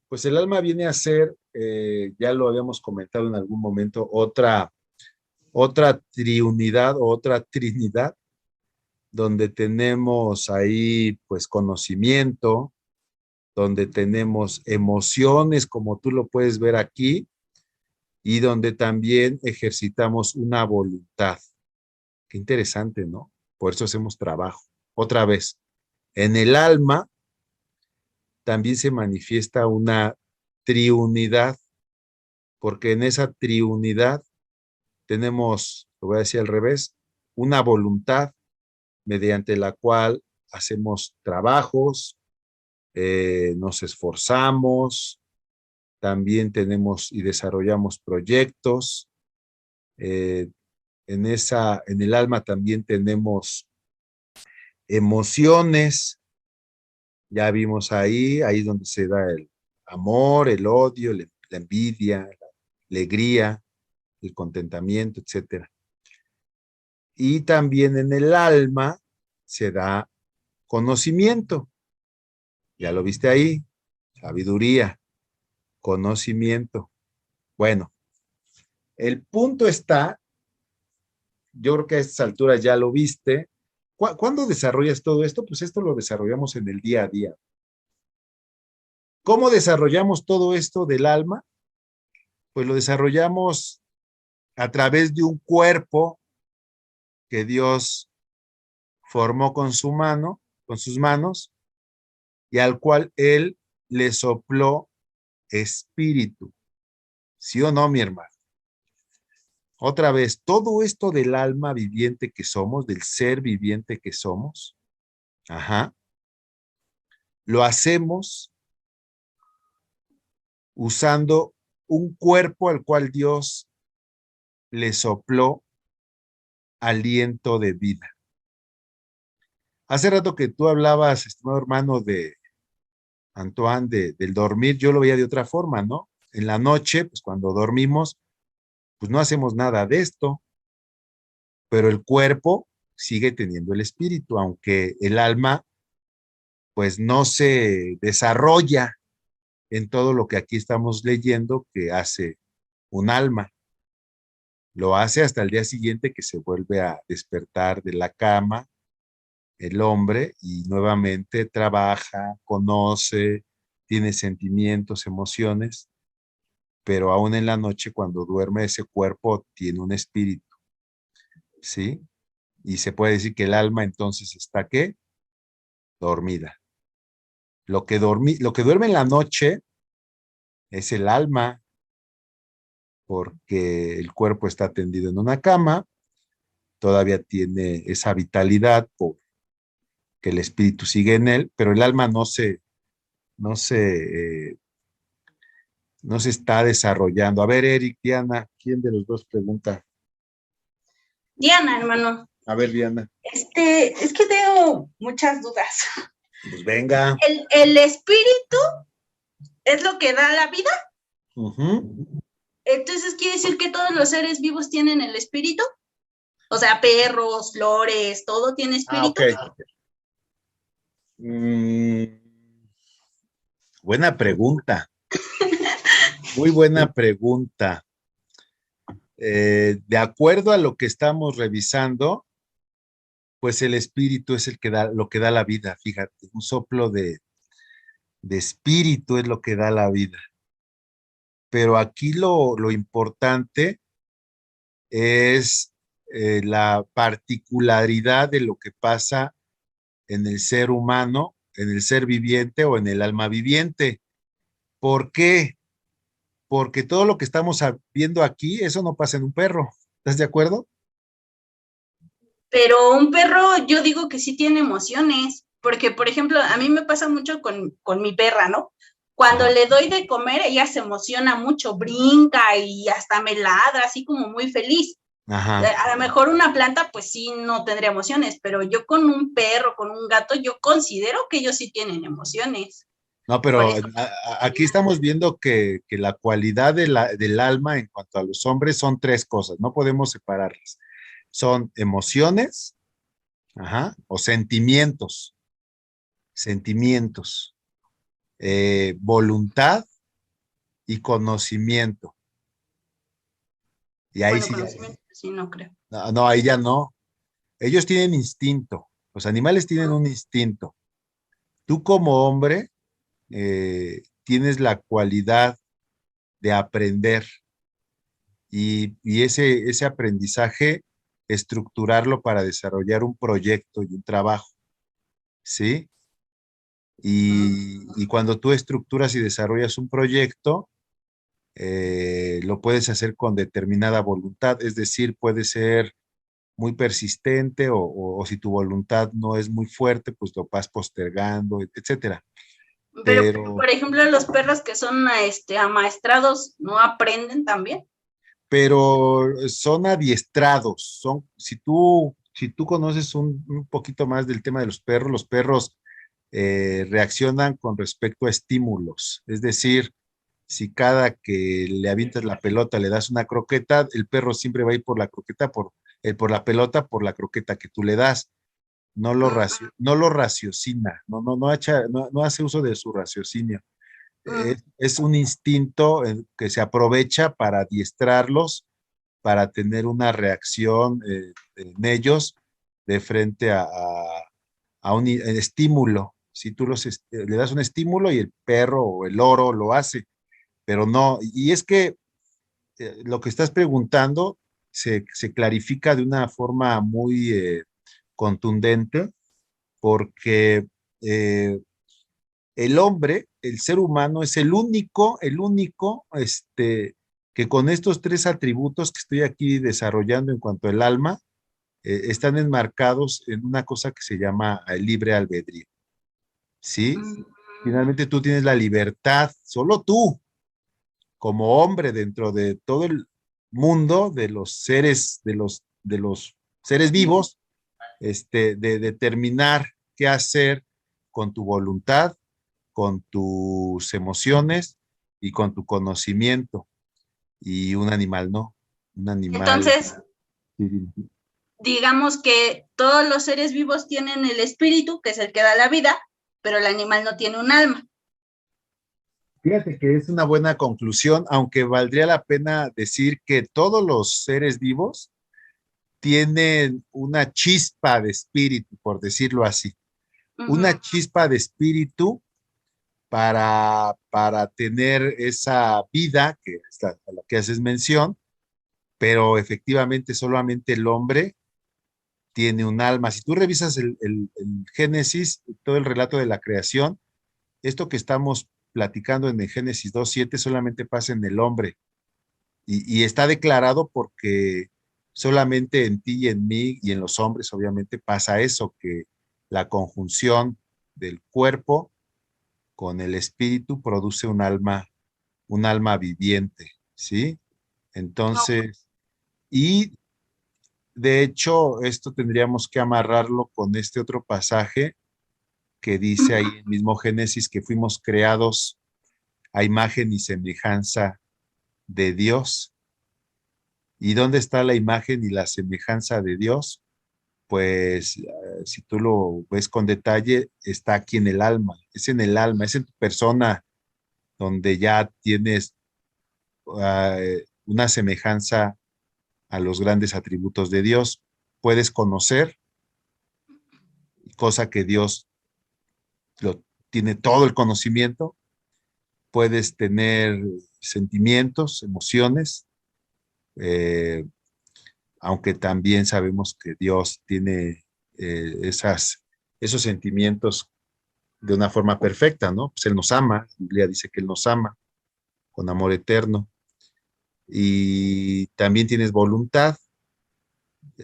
pues el alma viene a ser, ya lo habíamos comentado en algún momento, otra triunidad o otra trinidad, donde tenemos ahí pues conocimiento, donde tenemos emociones, como tú lo puedes ver aquí, y donde también ejercitamos una voluntad. Qué interesante, ¿no? Por eso hacemos trabajo. Otra vez, en el alma también se manifiesta una triunidad, porque en esa triunidad tenemos, lo voy a decir al revés, una voluntad mediante la cual hacemos trabajos, nos esforzamos, también tenemos y desarrollamos proyectos. En el alma también tenemos emociones. Ya vimos ahí donde se da el amor, el odio, la envidia, la alegría, el contentamiento, etcétera. Y también en el alma se da conocimiento. Ya lo viste ahí, sabiduría, conocimiento. Bueno, el punto está, yo creo que a estas alturas ya lo viste. ¿Cuándo desarrollas todo esto? Pues esto lo desarrollamos en el día a día. ¿Cómo desarrollamos todo esto del alma? Pues lo desarrollamos a través de un cuerpo que Dios formó con su mano, con sus manos, y al cual Él le sopló espíritu. ¿Sí o no, mi hermano? Otra vez, todo esto del alma viviente que somos, del ser viviente que somos, lo hacemos usando un cuerpo al cual Dios le sopló aliento de vida. Hace rato que tú hablabas, estimado hermano, de Antoine, del dormir, yo lo veía de otra forma, ¿no? En la noche, pues cuando dormimos, pues no hacemos nada de esto, pero el cuerpo sigue teniendo el espíritu, aunque el alma, pues no se desarrolla en todo lo que aquí estamos leyendo que hace un alma. Lo hace hasta el día siguiente que se vuelve a despertar de la cama el hombre y nuevamente trabaja, conoce, tiene sentimientos, emociones, pero aún en la noche cuando duerme ese cuerpo tiene un espíritu, ¿sí? Y se puede decir que el alma entonces está, ¿qué? Dormida. Lo que duerme en la noche es el alma, porque el cuerpo está tendido en una cama, todavía tiene esa vitalidad porque el espíritu sigue en él, pero el alma no se, no se está desarrollando. A ver, Eric, Diana, ¿quién de los dos pregunta? Diana, hermano. A ver, Diana. Es que tengo muchas dudas. Pues venga. ¿El espíritu es lo que da la vida? Entonces, ¿quiere decir que todos los seres vivos tienen el espíritu? O sea, perros, flores, ¿todo tiene espíritu? Buena pregunta. Muy buena pregunta. De acuerdo a lo que estamos revisando, pues el espíritu es lo que da la vida, fíjate, un soplo de espíritu es lo que da la vida. Pero aquí lo importante es la particularidad de lo que pasa en el ser humano, en el ser viviente o en el alma viviente. ¿Por qué? Porque todo lo que estamos viendo aquí, eso no pasa en un perro, ¿Estás de acuerdo? Pero un perro, yo digo que sí tiene emociones, porque, por ejemplo, a mí me pasa mucho con mi perra, ¿no? Cuando le doy de comer, ella se emociona mucho, brinca y hasta me ladra, así como muy feliz. Ajá. A lo mejor una planta, pues sí, no tendría emociones, pero yo con un perro, con un gato, yo considero que ellos sí tienen emociones. No, Por pero eso. aquí estamos viendo que la cualidad del alma en cuanto a los hombres son tres cosas, no podemos separarlas. Son emociones, ajá, o sentimientos, sentimientos, voluntad y conocimiento. Y ahí Bueno, sí, conocimiento, sí, no creo. no, no, ahí ya no. Ellos tienen instinto, los animales tienen un instinto. Tú como hombre tienes la cualidad de aprender y ese aprendizaje estructurarlo para desarrollar un proyecto y un trabajo, ¿sí? Y cuando tú estructuras y desarrollas un proyecto, lo puedes hacer con determinada voluntad, es decir, puede ser muy persistente o si tu voluntad no es muy fuerte, pues lo vas postergando, etcétera. Pero, Pero, por ejemplo, los perros que son amaestrados, ¿no aprenden también? pero son adiestrados, si tú conoces un poquito más del tema de los perros reaccionan con respecto a estímulos, es decir, si cada que le avientas la pelota le das una croqueta, el perro siempre va a ir por la croqueta, por la pelota, por la croqueta que tú le das. No lo raciocina, no hace uso de su raciocinio. Es un instinto que se aprovecha para adiestrarlos, para tener una reacción en ellos de frente a un estímulo. Si tú le das un estímulo y el perro o el loro lo hace, pero no, y es que lo que estás preguntando se clarifica de una forma muy contundente porque eh, el hombre, el ser humano, es el único, que con estos tres atributos que estoy aquí desarrollando en cuanto al alma, están enmarcados en una cosa que se llama el libre albedrío, ¿sí? Finalmente tú tienes la libertad, solo tú, como hombre dentro de todo el mundo de los seres, de los seres vivos, de determinar qué hacer con tu voluntad, con tus emociones y con tu conocimiento. Y un animal no. Un animal. Entonces, digamos que todos los seres vivos tienen el espíritu, que es el que da la vida, pero el animal no tiene un alma. Fíjate que es una buena conclusión, aunque valdría la pena decir que todos los seres vivos tienen una chispa de espíritu, por decirlo así. Una chispa de espíritu para tener esa vida que a la que haces mención, pero efectivamente solamente el hombre tiene un alma. Si tú revisas el Génesis, todo el relato de la creación, esto que estamos platicando en el Génesis 2:7 solamente pasa en el hombre y está declarado porque solamente en ti y en mí y en los hombres obviamente pasa eso, que la conjunción del cuerpo con el espíritu produce un alma viviente, ¿sí? Entonces, y de hecho, esto tendríamos que amarrarlo con este otro pasaje que dice ahí en mismo Génesis que fuimos creados a imagen y semejanza de Dios. ¿Y dónde está la imagen y la semejanza de Dios? Pues si tú lo ves con detalle, está aquí en el alma, es en el alma, es en tu persona donde ya tienes una semejanza a los grandes atributos de Dios. Puedes conocer, cosa que Dios tiene todo el conocimiento, puedes tener sentimientos, emociones, eh, aunque también sabemos que Dios tiene esos sentimientos de una forma perfecta, ¿no? Pues Él nos ama, la Biblia dice que Él nos ama con amor eterno. Y también tienes voluntad,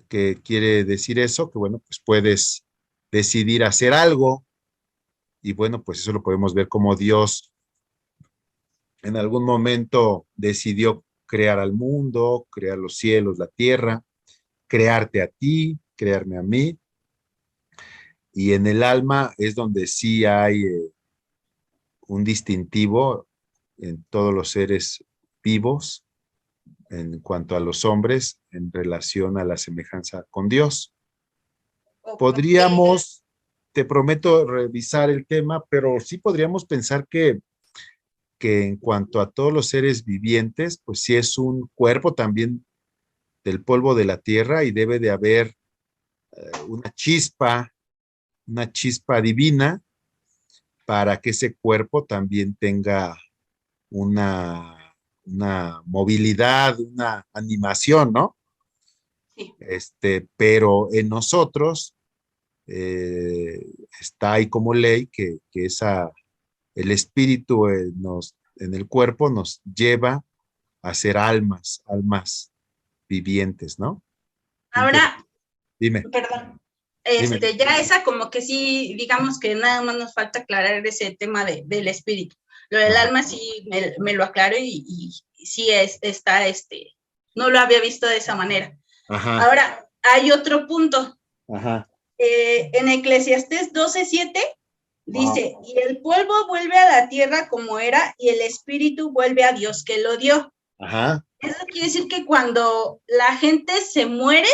¿Qué quiere decir eso? Que bueno, pues puedes decidir hacer algo y bueno, pues eso lo podemos ver como Dios en algún momento decidió crear al mundo, crear los cielos, la tierra, crearte a ti, crearme a mí. Y en el alma es donde sí hay un distintivo en todos los seres vivos en cuanto a los hombres en relación a la semejanza con Dios. Ok. Podríamos, te prometo revisar el tema, pero sí podríamos pensar que en cuanto a todos los seres vivientes, pues sí es un cuerpo también del polvo de la tierra y debe de haber una chispa divina para que ese cuerpo también tenga una movilidad, una animación, ¿no? Sí. Pero en nosotros eh, está ahí como ley que el espíritu en el cuerpo nos lleva a ser almas vivientes, ¿no? Ahora, Dime, perdón, dime. ya esa como que sí, digamos que nada más nos falta aclarar ese tema del espíritu. Lo del Ajá. alma sí me lo aclaro y sí está, no lo había visto de esa manera. Ajá, Ahora, hay otro punto. ajá, En Eclesiastés 12:7 dice, y el polvo vuelve a la tierra como era y el espíritu vuelve a Dios que lo dio. ajá, Eso quiere decir que cuando la gente se muere,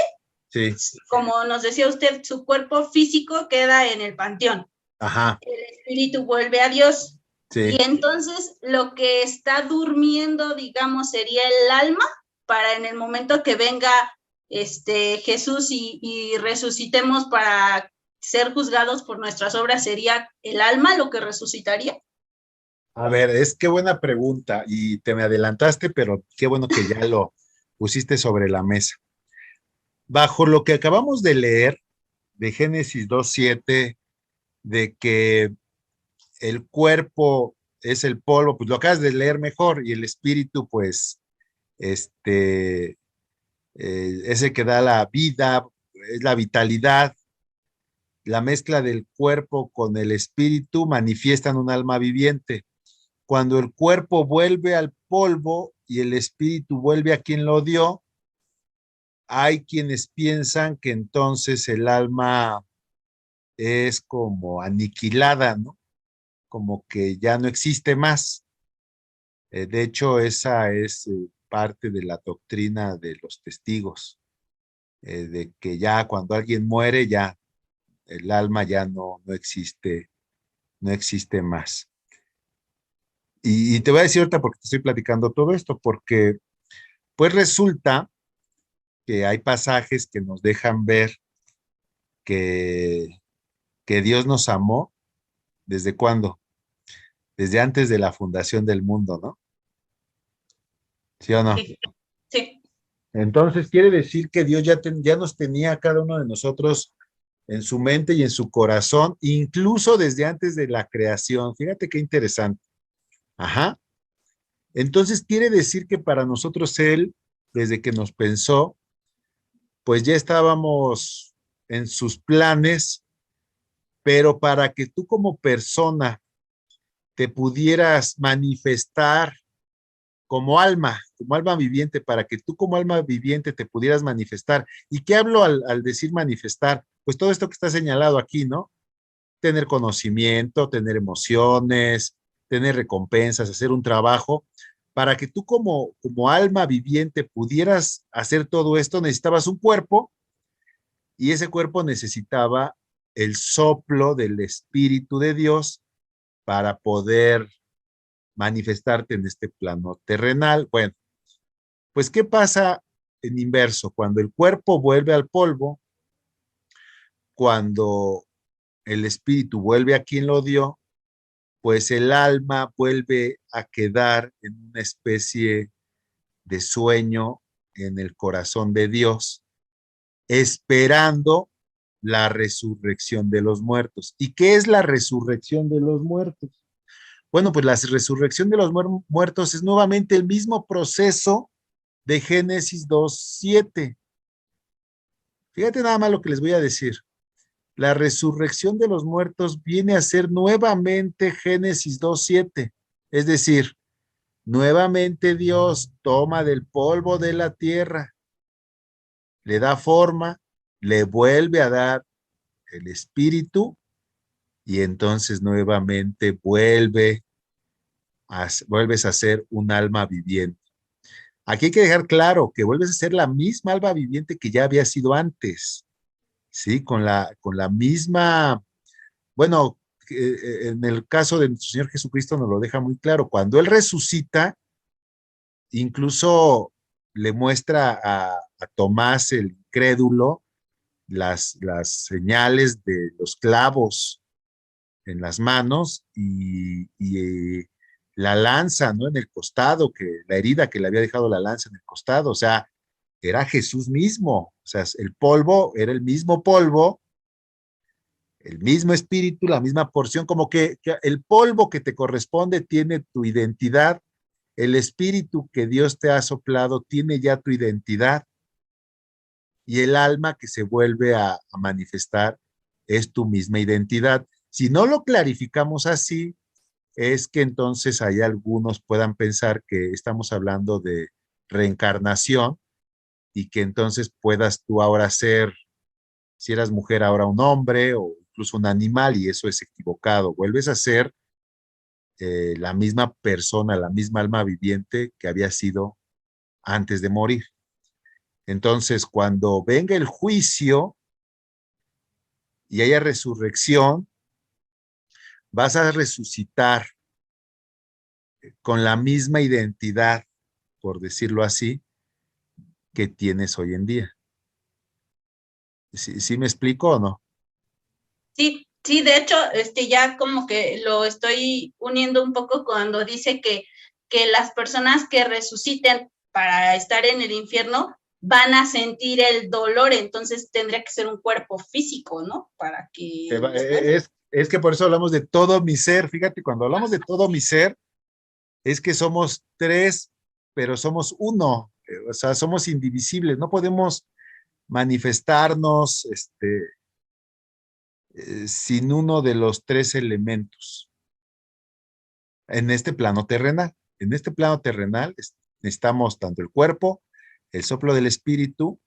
sí, como nos decía usted, su cuerpo físico queda en el panteón. ajá, El espíritu vuelve a Dios. sí. Y entonces lo que está durmiendo, digamos, sería el alma para en el momento que venga Jesús y resucitemos para ser juzgados por nuestras obras, ¿sería el alma lo que resucitaría? A ver, qué buena pregunta y te me adelantaste, pero qué bueno que ya lo pusiste sobre la mesa. Bajo lo que acabamos de leer de Génesis 2:7, de que el cuerpo es el polvo, pues lo acabas de leer mejor y el espíritu, pues, es el que da la vida, es la vitalidad. La mezcla del cuerpo con el espíritu manifiestan un alma viviente. Cuando el cuerpo vuelve al polvo y el espíritu vuelve a quien lo dio, hay quienes piensan que entonces el alma es como aniquilada, ¿no? Como que ya no existe más. De hecho, esa es parte de la doctrina de los testigos, de que ya cuando alguien muere, ya el alma ya no existe, no existe más. Y te voy a decir ahorita porque te estoy platicando todo esto, porque pues resulta que hay pasajes que nos dejan ver que, que Dios nos amó desde cuándo, desde antes de la fundación del mundo, ¿no? ¿Sí o no? Sí, sí. Entonces quiere decir que Dios ya nos tenía a cada uno de nosotros en su mente y en su corazón, incluso desde antes de la creación. Fíjate qué interesante. Ajá. Entonces quiere decir que para nosotros Él, desde que nos pensó, pues ya estábamos en sus planes, pero para que tú como persona te pudieras manifestar como alma viviente, para que tú como alma viviente te pudieras manifestar. ¿Y qué hablo al decir manifestar? Pues todo esto que está señalado aquí, ¿no? Tener conocimiento, tener emociones, tener recompensas, hacer un trabajo. Para que tú como alma viviente pudieras hacer todo esto, necesitabas un cuerpo y ese cuerpo necesitaba el soplo del Espíritu de Dios para poder manifestarte en este plano terrenal. Bueno, pues ¿qué pasa en inverso? Cuando el cuerpo vuelve al polvo, cuando el espíritu vuelve a quien lo dio, pues el alma vuelve a quedar en una especie de sueño en el corazón de Dios, esperando la resurrección de los muertos. ¿Y qué es la resurrección de los muertos? Bueno, pues la resurrección de los muertos es nuevamente el mismo proceso de Génesis 2:7. Fíjate nada más lo que les voy a decir. La resurrección de los muertos viene a ser nuevamente Génesis 2:7. Es decir, nuevamente Dios toma del polvo de la tierra, le da forma, le vuelve a dar el espíritu y entonces nuevamente vuelves a ser un alma viviente. Aquí hay que dejar claro que vuelves a ser la misma alma viviente que ya había sido antes, ¿sí? Con la misma, bueno, en el caso de nuestro Señor Jesucristo nos lo deja muy claro. Cuando Él resucita, incluso le muestra a Tomás el incrédulo las señales de los clavos en las manos y la lanza, ¿no? En el costado, la herida que le había dejado la lanza en el costado, o sea, era Jesús mismo, o sea, el polvo era el mismo polvo, el mismo espíritu, la misma porción, como que el polvo que te corresponde tiene tu identidad, el espíritu que Dios te ha soplado tiene ya tu identidad y el alma que se vuelve a manifestar es tu misma identidad. Si no lo clarificamos así, es que entonces hay algunos puedan pensar que estamos hablando de reencarnación y que entonces puedas tú ahora ser, si eras mujer, ahora un hombre o incluso un animal, y eso es equivocado. Vuelves a ser la misma persona, la misma alma viviente que había sido antes de morir. Entonces, cuando venga el juicio y haya resurrección, vas a resucitar con la misma identidad, por decirlo así, que tienes hoy en día. ¿Sí me explico o no? Sí, sí, de hecho, ya como que lo estoy uniendo un poco cuando dice que las personas que resuciten para estar en el infierno van a sentir el dolor, entonces tendría que ser un cuerpo físico, ¿no? Para que... Es que por eso hablamos de todo mi ser. Fíjate, cuando hablamos de todo mi ser, es que somos tres, pero somos uno. O sea, somos indivisibles. No podemos manifestarnos sin uno de los tres elementos en este plano terrenal. En este plano terrenal necesitamos tanto el cuerpo, el soplo del espíritu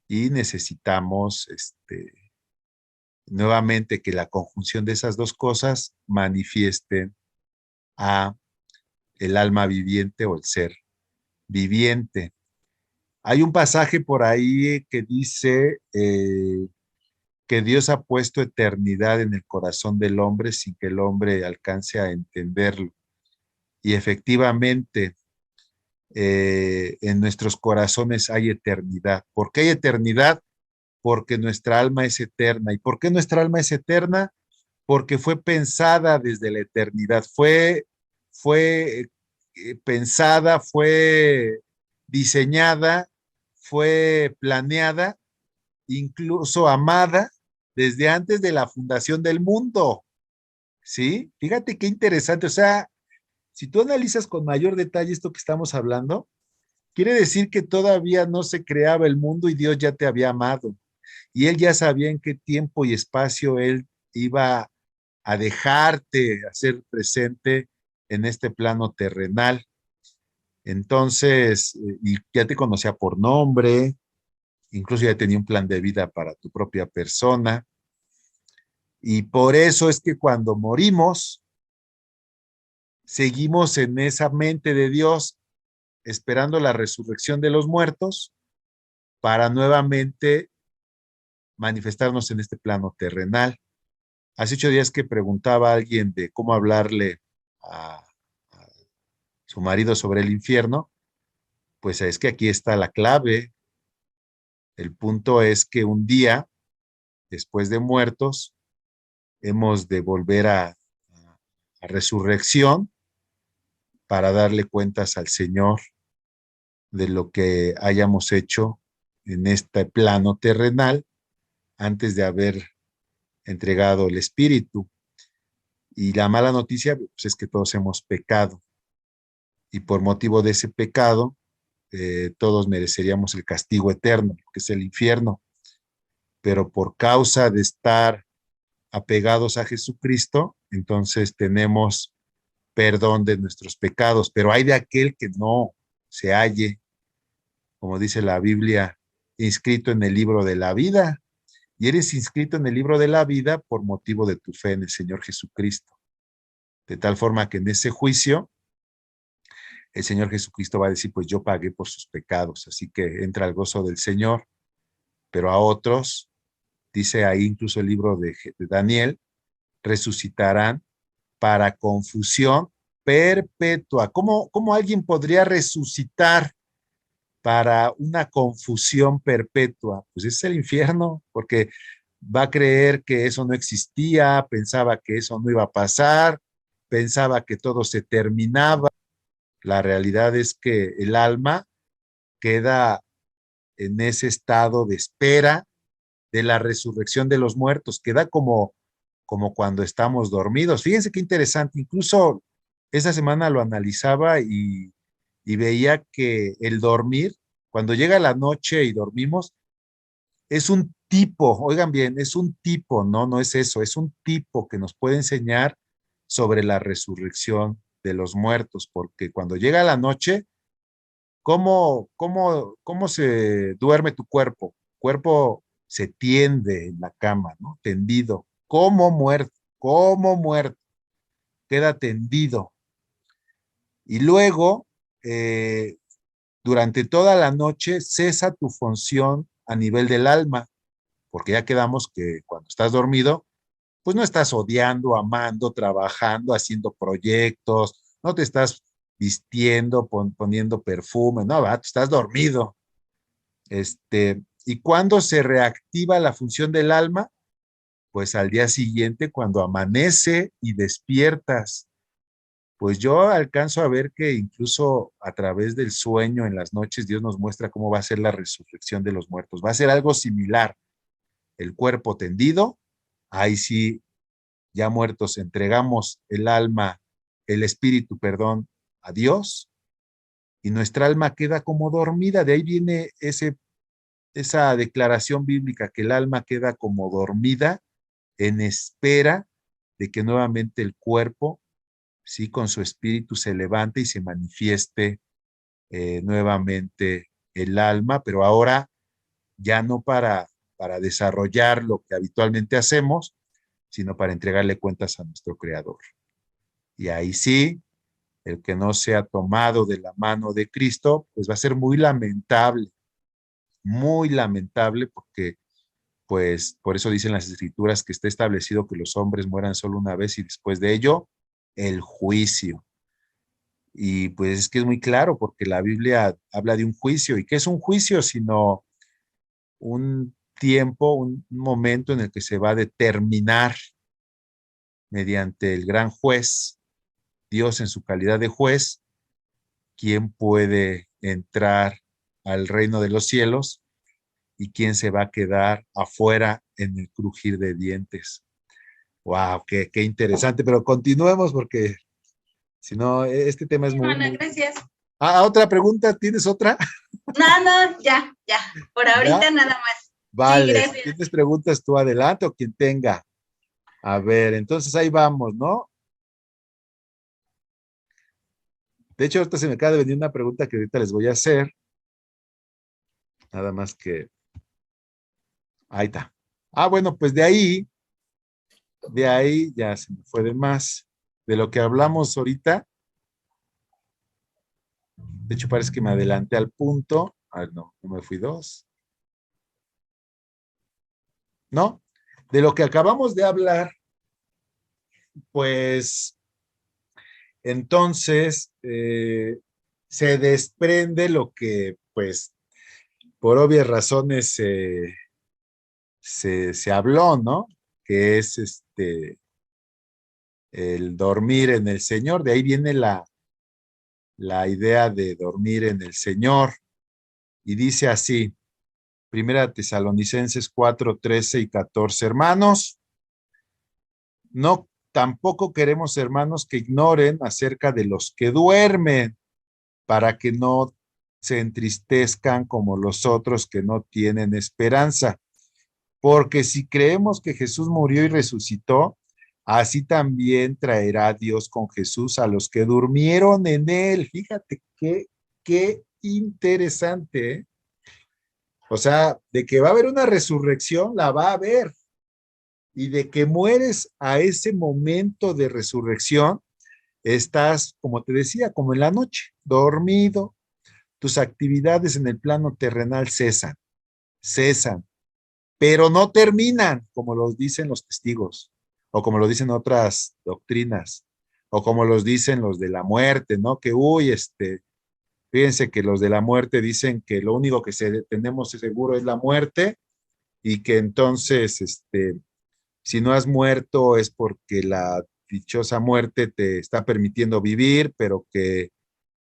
y necesitamos nuevamente que la conjunción de esas dos cosas manifiesten a el alma viviente o el ser viviente. Hay un pasaje por ahí que dice que Dios ha puesto eternidad en el corazón del hombre sin que el hombre alcance a entenderlo. Y efectivamente, en nuestros corazones hay eternidad. ¿Por qué hay eternidad? Porque nuestra alma es eterna. ¿Y por qué nuestra alma es eterna? Porque fue pensada desde la eternidad, fue pensada, fue diseñada, fue planeada, incluso amada desde antes de la fundación del mundo. ¿Sí? Fíjate qué interesante. O sea, si tú analizas con mayor detalle esto que estamos hablando, quiere decir que todavía no se creaba el mundo y Dios ya te había amado. Y Él ya sabía en qué tiempo y espacio Él iba a dejarte hacer presente en este plano terrenal. Entonces, y ya te conocía por nombre, incluso ya tenía un plan de vida para tu propia persona. Y por eso es que cuando morimos, seguimos en esa mente de Dios, esperando la resurrección de los muertos para nuevamente manifestarnos en este plano terrenal. Hace 8 días que preguntaba a alguien de cómo hablarle a su marido sobre el infierno, pues es que aquí está la clave. El punto es que un día, después de muertos, hemos de volver a resurrección para darle cuentas al Señor de lo que hayamos hecho en este plano terrenal antes de haber entregado el Espíritu. Y la mala noticia pues, es que todos hemos pecado y por motivo de ese pecado todos mereceríamos el castigo eterno, que es el infierno. pero por causa de estar apegados a Jesucristo, entonces tenemos perdón de nuestros pecados, pero hay de aquel que no se halle, como dice la Biblia, inscrito en el libro de la vida, y eres inscrito en el libro de la vida por motivo de tu fe en el Señor Jesucristo. De tal forma que en ese juicio, el Señor Jesucristo va a decir, pues yo pagué por sus pecados, así que entra al gozo del Señor, pero a otros, dice ahí incluso el libro de Daniel, resucitarán para confusión perpetua. ¿Cómo alguien podría resucitar para una confusión perpetua? Pues es el infierno, porque va a creer que eso no existía, pensaba que eso no iba a pasar, pensaba que todo se terminaba. La realidad es que el alma queda en ese estado de espera de la resurrección de los muertos, queda como cuando estamos dormidos. Fíjense qué interesante, incluso esa semana lo analizaba y veía que el dormir, cuando llega la noche y dormimos, es un tipo, oigan bien, es un tipo, no es eso, es un tipo que nos puede enseñar sobre la resurrección de los muertos, porque cuando llega la noche, ¿cómo se duerme tu cuerpo? El cuerpo se tiende en la cama, ¿no? Tendido, como muerto, queda tendido. Y luego, durante toda la noche, cesa tu función a nivel del alma, porque ya quedamos que cuando estás dormido, pues no estás odiando, amando, trabajando, haciendo proyectos, no te estás vistiendo, poniendo perfume, no, va, tú estás dormido. ¿Y cuándo se reactiva la función del alma? Pues al día siguiente, cuando amanece y despiertas. Pues yo alcanzo a ver que incluso a través del sueño en las noches, Dios nos muestra cómo va a ser la resurrección de los muertos. Va a ser algo similar. El cuerpo tendido, ahí sí, ya muertos, entregamos el alma, el espíritu, perdón, a Dios, y nuestra alma queda como dormida. De ahí viene esa declaración bíblica, que el alma queda como dormida en espera de que nuevamente el cuerpo, sí, con su espíritu se levante y se manifieste nuevamente el alma, pero ahora ya no para desarrollar lo que habitualmente hacemos, sino para entregarle cuentas a nuestro Creador. Y ahí sí, el que no sea tomado de la mano de Cristo, pues va a ser muy lamentable, porque pues por eso dicen las Escrituras que está establecido que los hombres mueran solo una vez y después de ello, el juicio. Y pues es que es muy claro, porque la Biblia habla de un juicio. ¿Y qué es un juicio? Sino un tiempo, un momento en el que se va a determinar mediante el gran juez, Dios en su calidad de juez, quién puede entrar al reino de los cielos y quién se va a quedar afuera en el crujir de dientes. ¡Wow! Qué interesante, pero continuemos porque si no, este tema es Hermana, gracias. Otra pregunta, ¿tienes otra? No, ya. Por ahorita ¿Ya? nada más. Vale, Sí, gracias. si tienes preguntas tú adelante o quien tenga. A ver, entonces ahí vamos, ¿no? De hecho, ahorita se me acaba de venir una pregunta que ahorita les voy a hacer. Nada más que... Ahí está. Bueno, pues de ahí ya se me fue de más. De lo que hablamos ahorita. De hecho, parece que me adelanté al punto. No me fui dos. ¿No? De lo que acabamos de hablar, pues, entonces, se desprende lo que, pues, por obvias razones se habló, ¿no? Que es el dormir en el Señor. De ahí viene la idea de dormir en el Señor. Y dice así, Primera Tesalonicenses 4, 13 y 14. Hermanos, no, tampoco queremos, hermanos, que ignoren acerca de los que duermen, para que no se entristezcan como los otros que no tienen esperanza. Porque si creemos que Jesús murió y resucitó, así también traerá Dios con Jesús a los que durmieron en él. Fíjate qué interesante, ¿eh? O sea, de que va a haber una resurrección, la va a haber. Y de que mueres a ese momento de resurrección, estás, como te decía, como en la noche, dormido. Tus actividades en el plano terrenal cesan, pero no terminan, como los dicen los testigos, o como lo dicen otras doctrinas, o como los dicen los de la muerte, ¿no? Que, fíjense que los de la muerte dicen que lo único que tenemos seguro es la muerte, y que entonces, si no has muerto es porque la dichosa muerte te está permitiendo vivir, pero que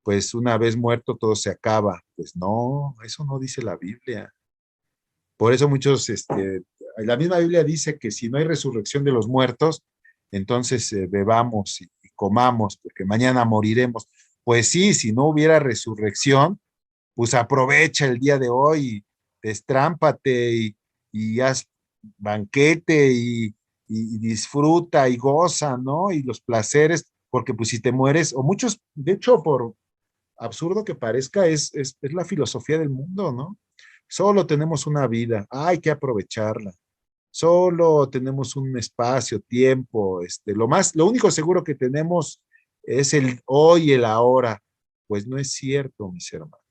pues una vez muerto todo se acaba. Pues no, eso no dice la Biblia. Por eso muchos, la misma Biblia dice que si no hay resurrección de los muertos, entonces bebamos y comamos, porque mañana moriremos. Pues sí, si no hubiera resurrección, pues aprovecha el día de hoy, destrámpate y haz banquete y disfruta y goza, ¿no? Y los placeres, porque pues si te mueres, o muchos, de hecho, por absurdo que parezca, es la filosofía del mundo, ¿no? Solo tenemos una vida, hay que aprovecharla. Solo tenemos un espacio, tiempo, lo único seguro que tenemos es el hoy y el ahora. Pues no es cierto, mis hermanos,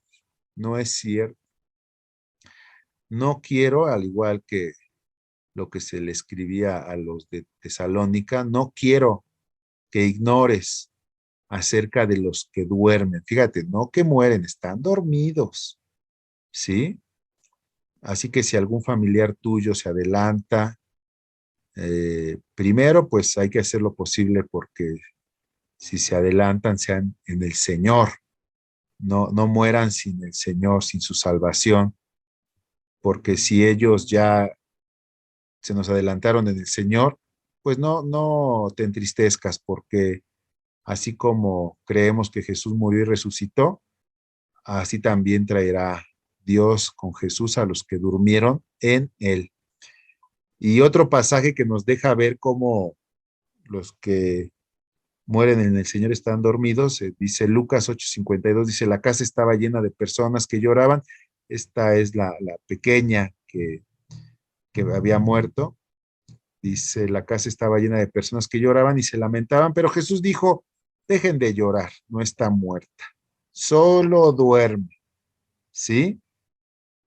no es cierto. No quiero, al igual que lo que se le escribía a los de Tesalónica, no quiero que ignores acerca de los que duermen. Fíjate, no que mueren, están dormidos, ¿sí? Así que si algún familiar tuyo se adelanta, primero pues hay que hacer lo posible porque si se adelantan sean en el Señor, no mueran sin el Señor, sin su salvación, porque si ellos ya se nos adelantaron en el Señor, pues no te entristezcas, porque así como creemos que Jesús murió y resucitó, así también traerá Dios con Jesús a los que durmieron en él. Y otro pasaje que nos deja ver cómo los que mueren en el Señor están dormidos, dice Lucas 8:52, dice, la casa estaba llena de personas que lloraban. Esta es la pequeña que había muerto. Dice, la casa estaba llena de personas que lloraban y se lamentaban, pero Jesús dijo, dejen de llorar, no está muerta, solo duerme, ¿sí?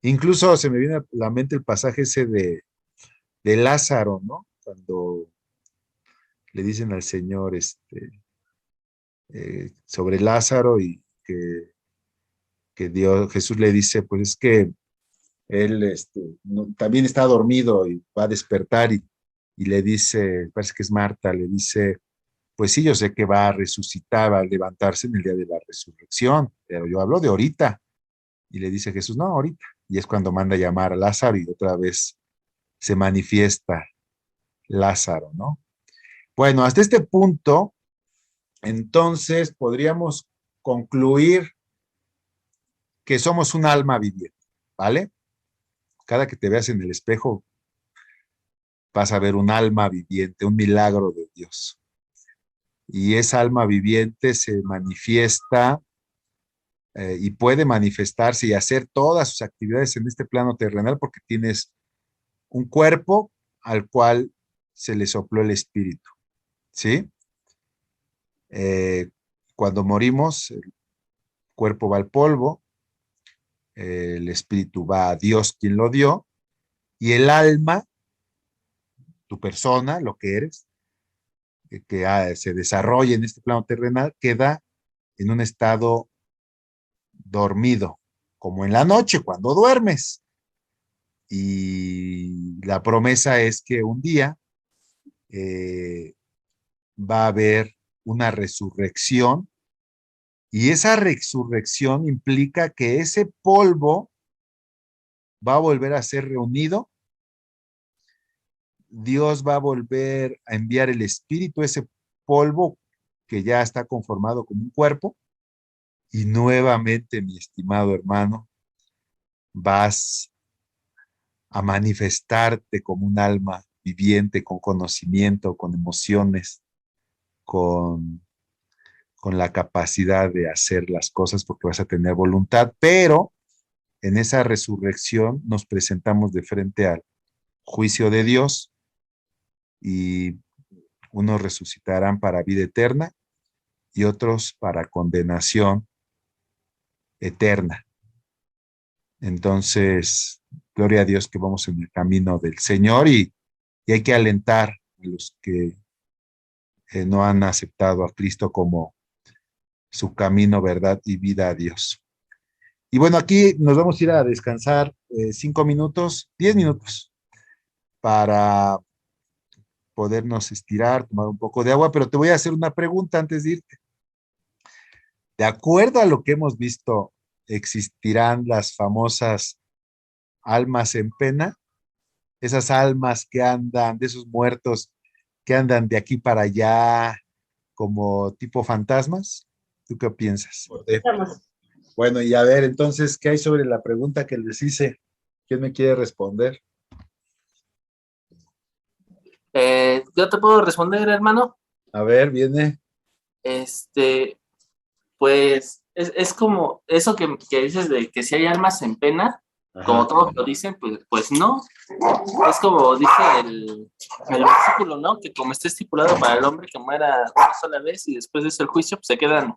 Incluso se me viene a la mente el pasaje ese de Lázaro, ¿no? Cuando le dicen al Señor sobre Lázaro y que Jesús le dice, pues es que él también está dormido y va a despertar y le dice, parece que es Marta, le dice, pues sí, yo sé que va a resucitar, va a levantarse en el día de la resurrección, pero yo hablo de ahorita. Y le dice Jesús, no, ahorita. Y es cuando manda a llamar a Lázaro y otra vez se manifiesta Lázaro, ¿no? Bueno, hasta este punto, entonces podríamos concluir que somos un alma viviente, ¿vale? Cada que te veas en el espejo, vas a ver un alma viviente, un milagro de Dios. Y esa alma viviente se manifiesta y puede manifestarse y hacer todas sus actividades en este plano terrenal porque tienes un cuerpo al cual se le sopló el espíritu, ¿sí? Cuando morimos, el cuerpo va al polvo, el espíritu va a Dios quien lo dio, y el alma, tu persona, lo que eres, que se desarrolla en este plano terrenal, queda en un estado dormido, como en la noche cuando duermes. Y la promesa es que un día va a haber una resurrección y esa resurrección implica que ese polvo va a volver a ser reunido. Dios va a volver a enviar el espíritu, ese polvo que ya está conformado como un cuerpo. Y nuevamente, mi estimado hermano, vas a manifestarte como un alma viviente, con conocimiento, con emociones, con la capacidad de hacer las cosas porque vas a tener voluntad, pero en esa resurrección nos presentamos de frente al juicio de Dios y unos resucitarán para vida eterna y otros para condenación eterna. Entonces, gloria a Dios que vamos en el camino del Señor y hay que alentar a los que no han aceptado a Cristo como su camino, verdad y vida a Dios. Y bueno, aquí nos vamos a ir a descansar 5 minutos, 10 minutos, para podernos estirar, tomar un poco de agua, pero te voy a hacer una pregunta antes de irte. De acuerdo a lo que hemos visto, ¿existirán las famosas almas en pena? Esas almas que andan, de esos muertos que andan de aquí para allá como tipo fantasmas. ¿Tú qué piensas? Vamos. Bueno, y a ver, entonces, ¿qué hay sobre la pregunta que les hice? ¿Quién me quiere responder? Yo te puedo responder, hermano. A ver, viene. Pues es como eso que dices de que si hay almas en pena, Ajá. como todos lo dicen, pues no. Es como dice el versículo, ¿no? Que como está estipulado para el hombre que muera una sola vez y después de eso el juicio, pues se quedan,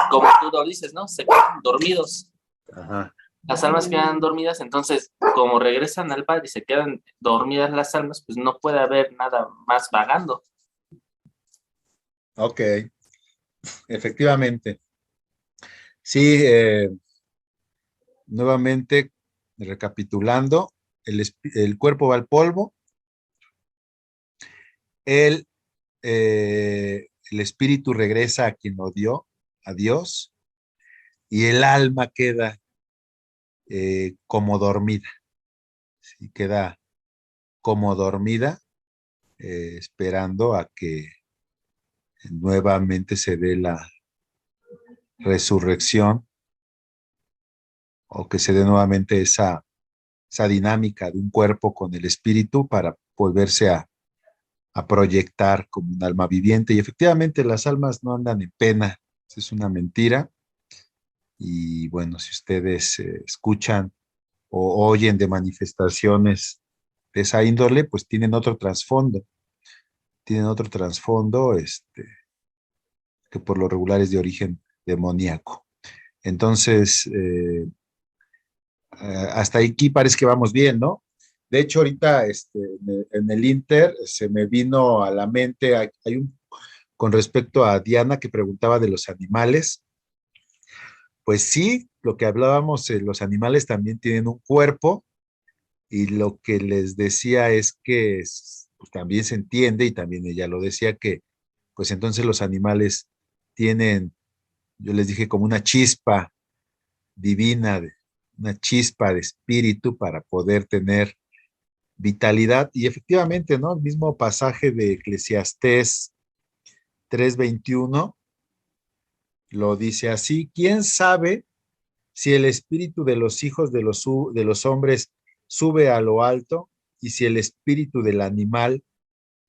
como tú lo dices, ¿no? Se quedan dormidos. Ajá. Las almas quedan dormidas, entonces, como regresan al Padre y se quedan dormidas las almas, pues no puede haber nada más vagando. Ok, efectivamente. Sí, nuevamente, recapitulando, el cuerpo va al polvo, el espíritu regresa a quien lo dio, a Dios, y el alma queda como dormida. Sí, queda como dormida, esperando a que nuevamente se dé la resurrección o que se dé nuevamente esa dinámica de un cuerpo con el espíritu para volverse a proyectar como un alma viviente. Y efectivamente las almas no andan en pena, es una mentira. Y bueno, si ustedes escuchan o oyen de manifestaciones de esa índole, pues tienen otro trasfondo. Tienen otro trasfondo que por lo regular es de origen demoníaco. Entonces, hasta aquí parece que vamos bien, ¿no? De hecho, ahorita en el Inter se me vino a la mente, con respecto a Diana que preguntaba de los animales, pues sí, lo que hablábamos, los animales también tienen un cuerpo y lo que les decía es que pues, también se entiende y también ella lo decía que pues entonces los animales tienen, yo les dije como una chispa divina, una chispa de espíritu para poder tener vitalidad. Y efectivamente, ¿no? El mismo pasaje de Eclesiastés 3:21 lo dice así: ¿quién sabe si el espíritu de los hijos de los hombres sube a lo alto y si el espíritu del animal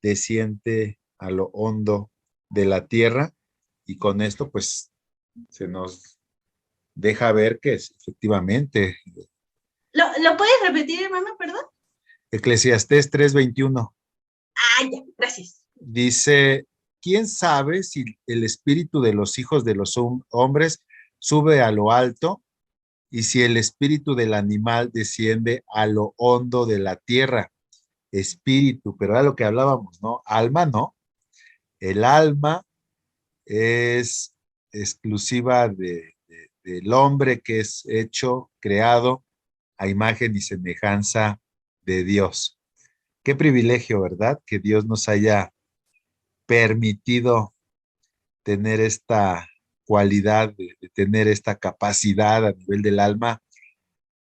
desciende a lo hondo de la tierra? Y con esto, pues, se nos deja ver que es efectivamente. ¿Lo puedes repetir, hermano? Perdón. Eclesiastés 3:21. Ah, ya, gracias. Dice, ¿quién sabe si el espíritu de los hijos de los hombres sube a lo alto y si el espíritu del animal desciende a lo hondo de la tierra? Espíritu, pero era lo que hablábamos, ¿no? Alma, ¿no? El alma es exclusiva del hombre que es hecho, creado a imagen y semejanza de Dios. Qué privilegio, ¿verdad? Que Dios nos haya permitido tener esta cualidad, de tener esta capacidad a nivel del alma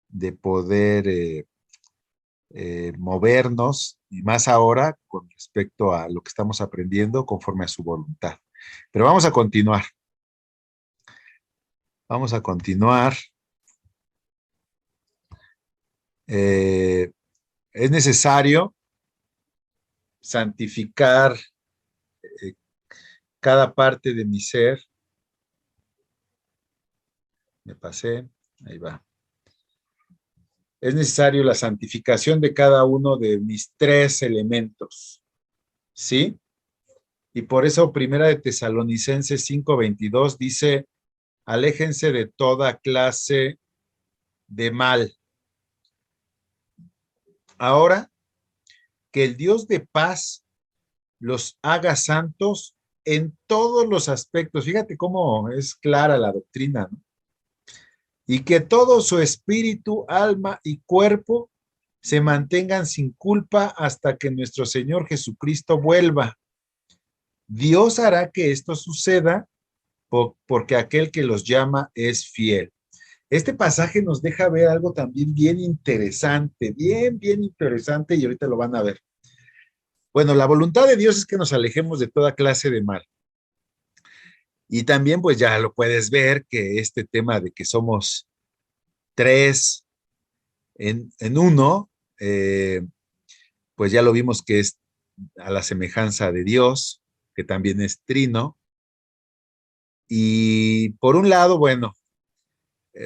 de poder movernos, y más ahora con respecto a lo que estamos aprendiendo conforme a su voluntad. Pero vamos a continuar. Vamos a continuar. Es necesario santificar cada parte de mi ser. Me pasé, ahí va. Es necesario la santificación de cada uno de mis 3 elementos, ¿sí? Y por eso Primera de Tesalonicenses 5:22 dice, aléjense de toda clase de mal. Ahora, que el Dios de paz los haga santos en todos los aspectos. Fíjate cómo es clara la doctrina, ¿no? Y que todo su espíritu, alma y cuerpo se mantengan sin culpa hasta que nuestro Señor Jesucristo vuelva. Dios hará que esto suceda porque aquel que los llama es fiel. Este pasaje nos deja ver algo también bien interesante, bien interesante, y ahorita lo van a ver. Bueno, la voluntad de Dios es que nos alejemos de toda clase de mal. Y también, pues ya lo puedes ver, que este tema de que somos 3 en uno, pues ya lo vimos que es a la semejanza de Dios, que también es trino. Y por un lado, bueno,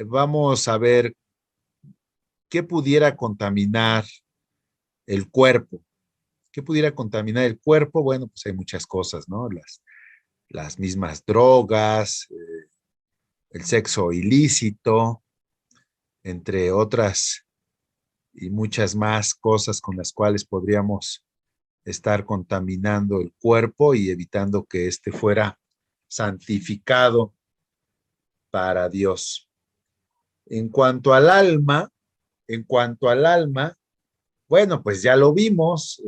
vamos a ver qué pudiera contaminar el cuerpo. ¿Qué pudiera contaminar el cuerpo? Bueno, pues hay muchas cosas, ¿no? Las mismas drogas, el sexo ilícito, entre otras y muchas más cosas con las cuales podríamos estar contaminando el cuerpo y evitando que éste fuera santificado para Dios. En cuanto al alma, bueno, pues ya lo vimos,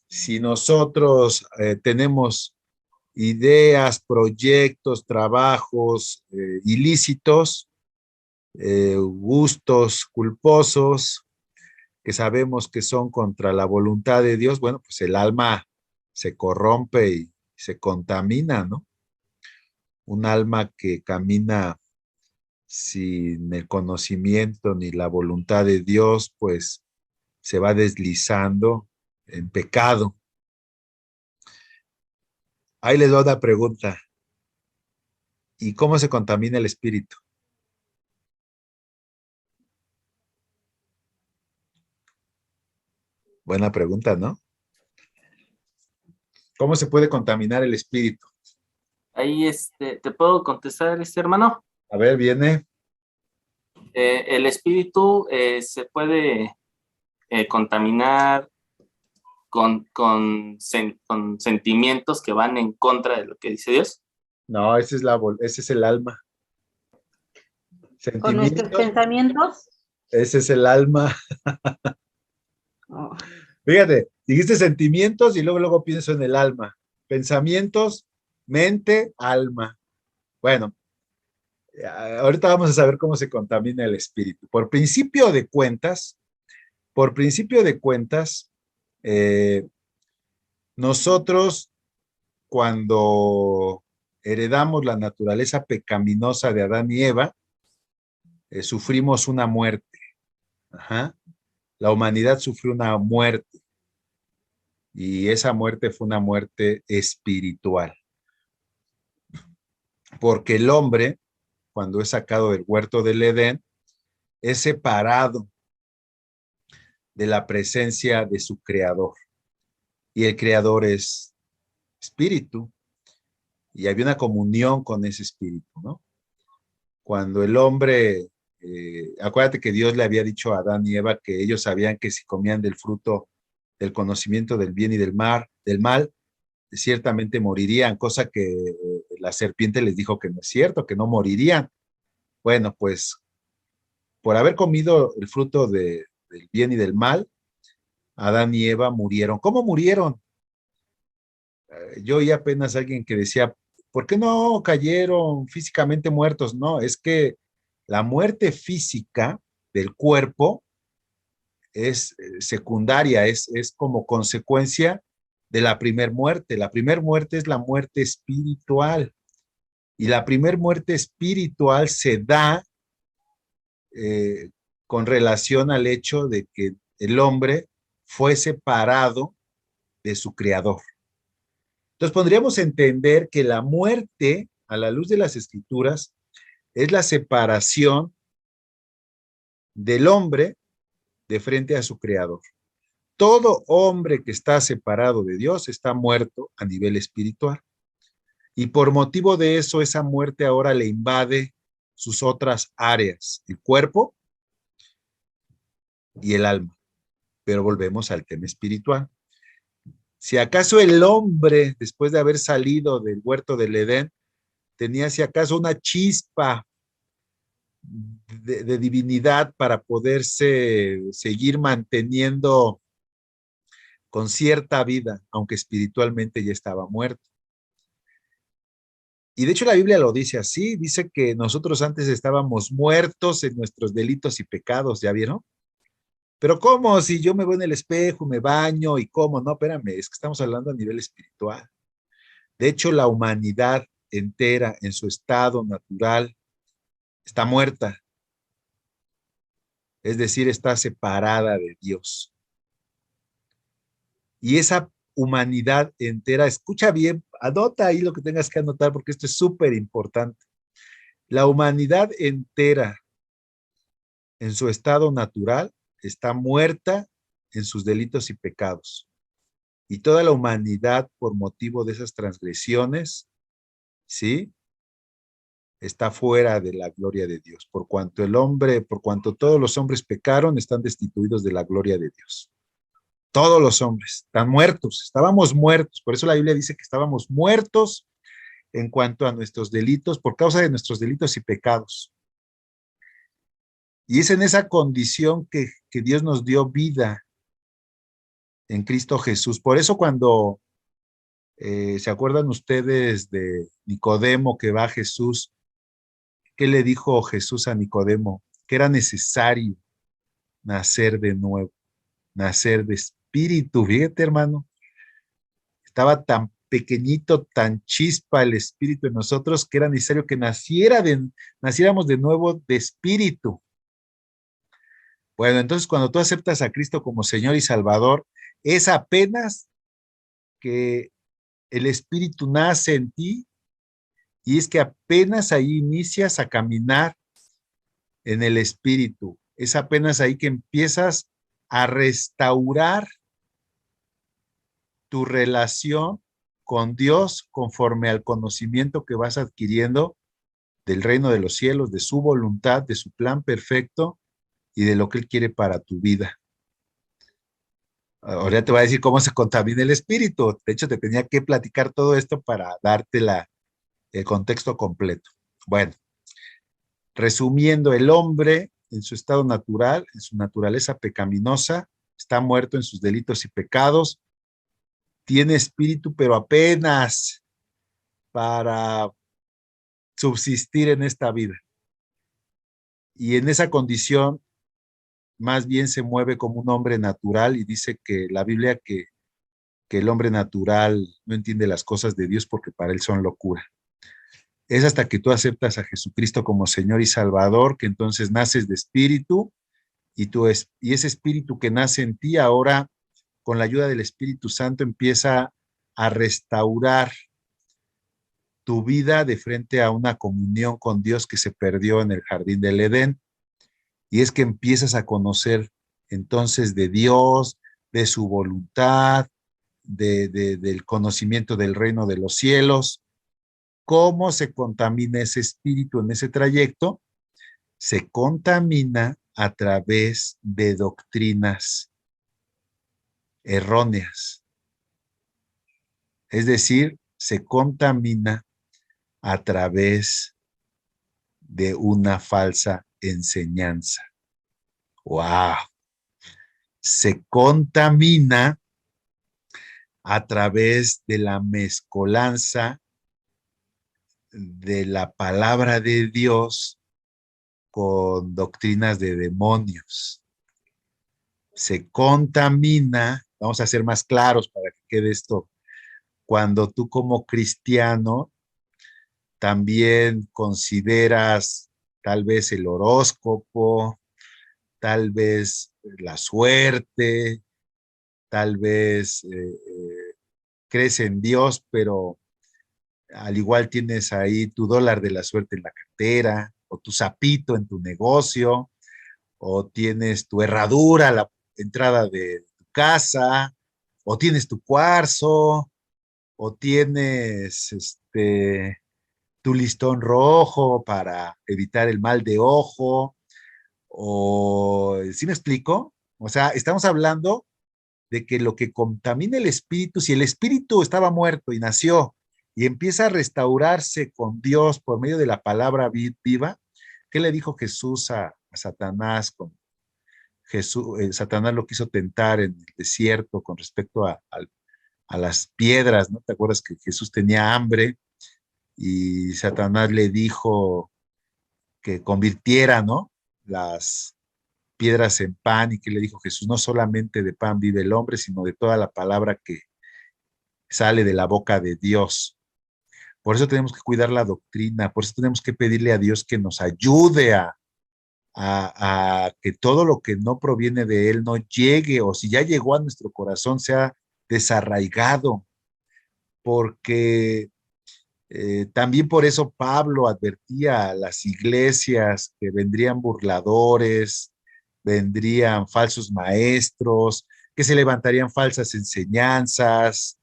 si nosotros tenemos ideas, proyectos, trabajos ilícitos, gustos culposos, que sabemos que son contra la voluntad de Dios, bueno, pues el alma se corrompe y se contamina, ¿no? Un alma que camina sin el conocimiento ni la voluntad de Dios, pues se va deslizando en pecado. Ahí les doy una pregunta. ¿Y cómo se contamina el espíritu? Buena pregunta, ¿no? ¿Cómo se puede contaminar el espíritu? Ahí, ¿te puedo contestar, hermano? A ver, viene. El espíritu se puede contaminar con sentimientos que van en contra de lo que dice Dios. No, ese es el alma. Con nuestros pensamientos. Ese es el alma. Oh. Fíjate, dijiste sentimientos y luego pienso en el alma. Pensamientos, mente, alma. Bueno, ahorita vamos a saber cómo se contamina el espíritu. Por principio de cuentas, nosotros cuando heredamos la naturaleza pecaminosa de Adán y Eva, sufrimos una muerte. Ajá. La humanidad sufrió una muerte y esa muerte fue una muerte espiritual. Porque el hombre, cuando es sacado del huerto del Edén, es separado de la presencia de su creador. Y el creador es espíritu. Y había una comunión con ese espíritu, ¿no? Cuando el hombre, acuérdate que Dios le había dicho a Adán y Eva que ellos sabían que si comían del fruto del conocimiento del bien y del mal, ciertamente morirían, cosa que la serpiente les dijo que no es cierto, que no morirían. Bueno, pues por haber comido el fruto del bien y del mal, Adán y Eva murieron. ¿Cómo murieron? Yo oí apenas a alguien que decía, ¿por qué no cayeron físicamente muertos? No, es que la muerte física del cuerpo es secundaria, es como consecuencia de la primer muerte. La primer muerte es la muerte espiritual. Y la primer muerte espiritual se da con relación al hecho de que el hombre fue separado de su creador. Entonces podríamos entender que la muerte, a la luz de las Escrituras, es la separación del hombre de frente a su creador. Todo hombre que está separado de Dios está muerto a nivel espiritual. Y por motivo de eso, esa muerte ahora le invade sus otras áreas, el cuerpo y el alma. Pero volvemos al tema espiritual. Si acaso el hombre, después de haber salido del huerto del Edén, tenía si acaso una chispa de divinidad para poderse seguir manteniendo con cierta vida, aunque espiritualmente ya estaba muerto. Y de hecho la Biblia lo dice así, dice que nosotros antes estábamos muertos en nuestros delitos y pecados, ¿ya vieron? Pero ¿cómo? Si yo me veo en el espejo, me baño y cómo, no, espérame, es que estamos hablando a nivel espiritual. De hecho, la humanidad entera en su estado natural está muerta, es decir, está separada de Dios. Y esa humanidad entera, escucha bien, anota ahí lo que tengas que anotar porque esto es súper importante. La humanidad entera en su estado natural está muerta en sus delitos y pecados. Y toda la humanidad, por motivo de esas transgresiones, ¿sí?, está fuera de la gloria de Dios. Por cuanto todos los hombres pecaron, están destituidos de la gloria de Dios. Todos los hombres están muertos, estábamos muertos. Por eso la Biblia dice que estábamos muertos en cuanto a nuestros delitos, por causa de nuestros delitos y pecados. Y es en esa condición que Dios nos dio vida en Cristo Jesús. Por eso cuando ¿se acuerdan ustedes de Nicodemo que va a Jesús? ¿Qué le dijo Jesús a Nicodemo? Que era necesario nacer de nuevo, nacer de espíritu. Fíjate, hermano, estaba tan pequeñito, tan chispa el espíritu en nosotros que era necesario que naciéramos de nuevo de espíritu. Bueno, entonces cuando tú aceptas a Cristo como Señor y Salvador, es apenas que el espíritu nace en ti y es que apenas ahí inicias a caminar en el espíritu. Es apenas ahí que empiezas a restaurar tu relación con Dios conforme al conocimiento que vas adquiriendo del reino de los cielos, de su voluntad, de su plan perfecto y de lo que Él quiere para tu vida. Ahora te voy a decir cómo se contamina el espíritu. De hecho, te tenía que platicar todo esto para darte el contexto completo. Bueno, resumiendo, el hombre en su estado natural, en su naturaleza pecaminosa, está muerto en sus delitos y pecados, tiene espíritu, pero apenas para subsistir en esta vida. Y en esa condición, más bien se mueve como un hombre natural y dice que la Biblia que el hombre natural no entiende las cosas de Dios porque para él son locura. Es hasta que tú aceptas a Jesucristo como Señor y Salvador que entonces naces de espíritu y ese espíritu que nace en ti ahora, con la ayuda del Espíritu Santo, empieza a restaurar tu vida de frente a una comunión con Dios que se perdió en el jardín del Edén. Y es que empiezas a conocer entonces de Dios, de su voluntad, del conocimiento del reino de los cielos. ¿Cómo se contamina ese espíritu en ese trayecto? Se contamina a través de doctrinas erróneas. Es decir, se contamina a través de una falsa enseñanza. ¡Wow! Se contamina a través de la mezcolanza de la palabra de Dios con doctrinas de demonios. Se contamina, vamos a ser más claros para que quede esto, cuando tú como cristiano también consideras tal vez el horóscopo, tal vez la suerte, tal vez crees en Dios, pero al igual tienes ahí tu dólar de la suerte en la cartera, o tu sapito en tu negocio, o tienes tu herradura a la entrada de tu casa, o tienes tu cuarzo, o tienes tu listón rojo para evitar el mal de ojo, o, ¿sí me explico? O sea, estamos hablando de que lo que contamina el espíritu, si el espíritu estaba muerto y nació y empieza a restaurarse con Dios por medio de la palabra viva, ¿qué le dijo Jesús a Satanás? Satanás lo quiso tentar en el desierto con respecto a las piedras, ¿no? ¿Te acuerdas que Jesús tenía hambre y Satanás le dijo que convirtiera, ¿no? Las piedras en pan, y que le dijo Jesús: no solamente de pan vive el hombre, sino de toda la palabra que sale de la boca de Dios. Por eso tenemos que cuidar la doctrina, por eso tenemos que pedirle a Dios que nos ayude a que todo lo que no proviene de Él no llegue, o si ya llegó a nuestro corazón, sea desarraigado, porque también por eso Pablo advertía a las iglesias que vendrían burladores, vendrían falsos maestros, que se levantarían falsas enseñanzas,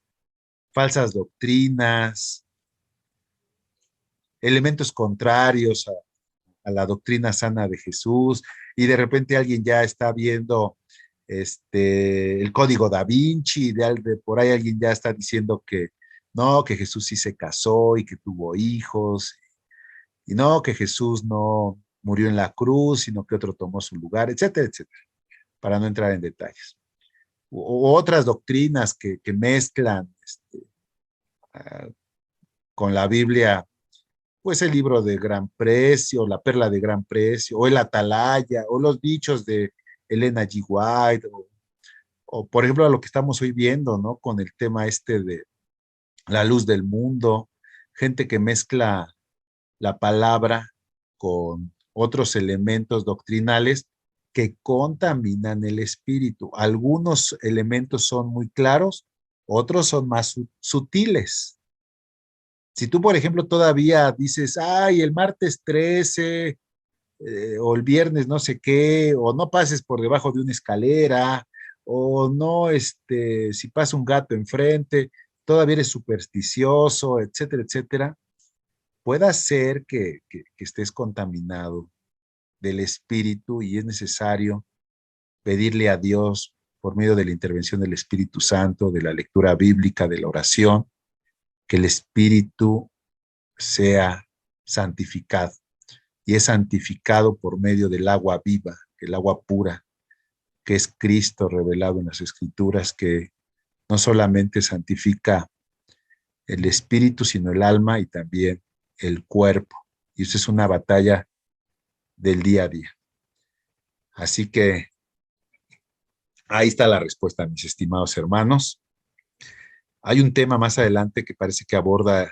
falsas doctrinas, elementos contrarios a la doctrina sana de Jesús, y de repente alguien ya está viendo el código Da Vinci, por ahí alguien ya está diciendo que no, que Jesús sí se casó y que tuvo hijos, y no, que Jesús no murió en la cruz, sino que otro tomó su lugar, etcétera, etcétera, para no entrar en detalles. O otras doctrinas que mezclan con la Biblia, pues el libro de gran precio, la perla de gran precio, o el Atalaya, o los dichos de Elena G. White, o por ejemplo lo que estamos hoy viendo, ¿no? Con el tema de la luz del mundo, gente que mezcla la palabra con otros elementos doctrinales que contaminan el espíritu. Algunos elementos son muy claros, otros son más sutiles. Si tú, por ejemplo, todavía dices, ay, el martes 13, o el viernes no sé qué, o no pases por debajo de una escalera, o no, si pasa un gato enfrente, todavía eres supersticioso, etcétera, etcétera, puede ser que estés contaminado del espíritu, y es necesario pedirle a Dios por medio de la intervención del Espíritu Santo, de la lectura bíblica, de la oración, que el espíritu sea santificado, y es santificado por medio del agua viva, el agua pura, que es Cristo revelado en las Escrituras, que no solamente santifica el espíritu, sino el alma y también el cuerpo. Y eso es una batalla del día a día. Así que ahí está la respuesta, mis estimados hermanos. Hay un tema más adelante que parece que aborda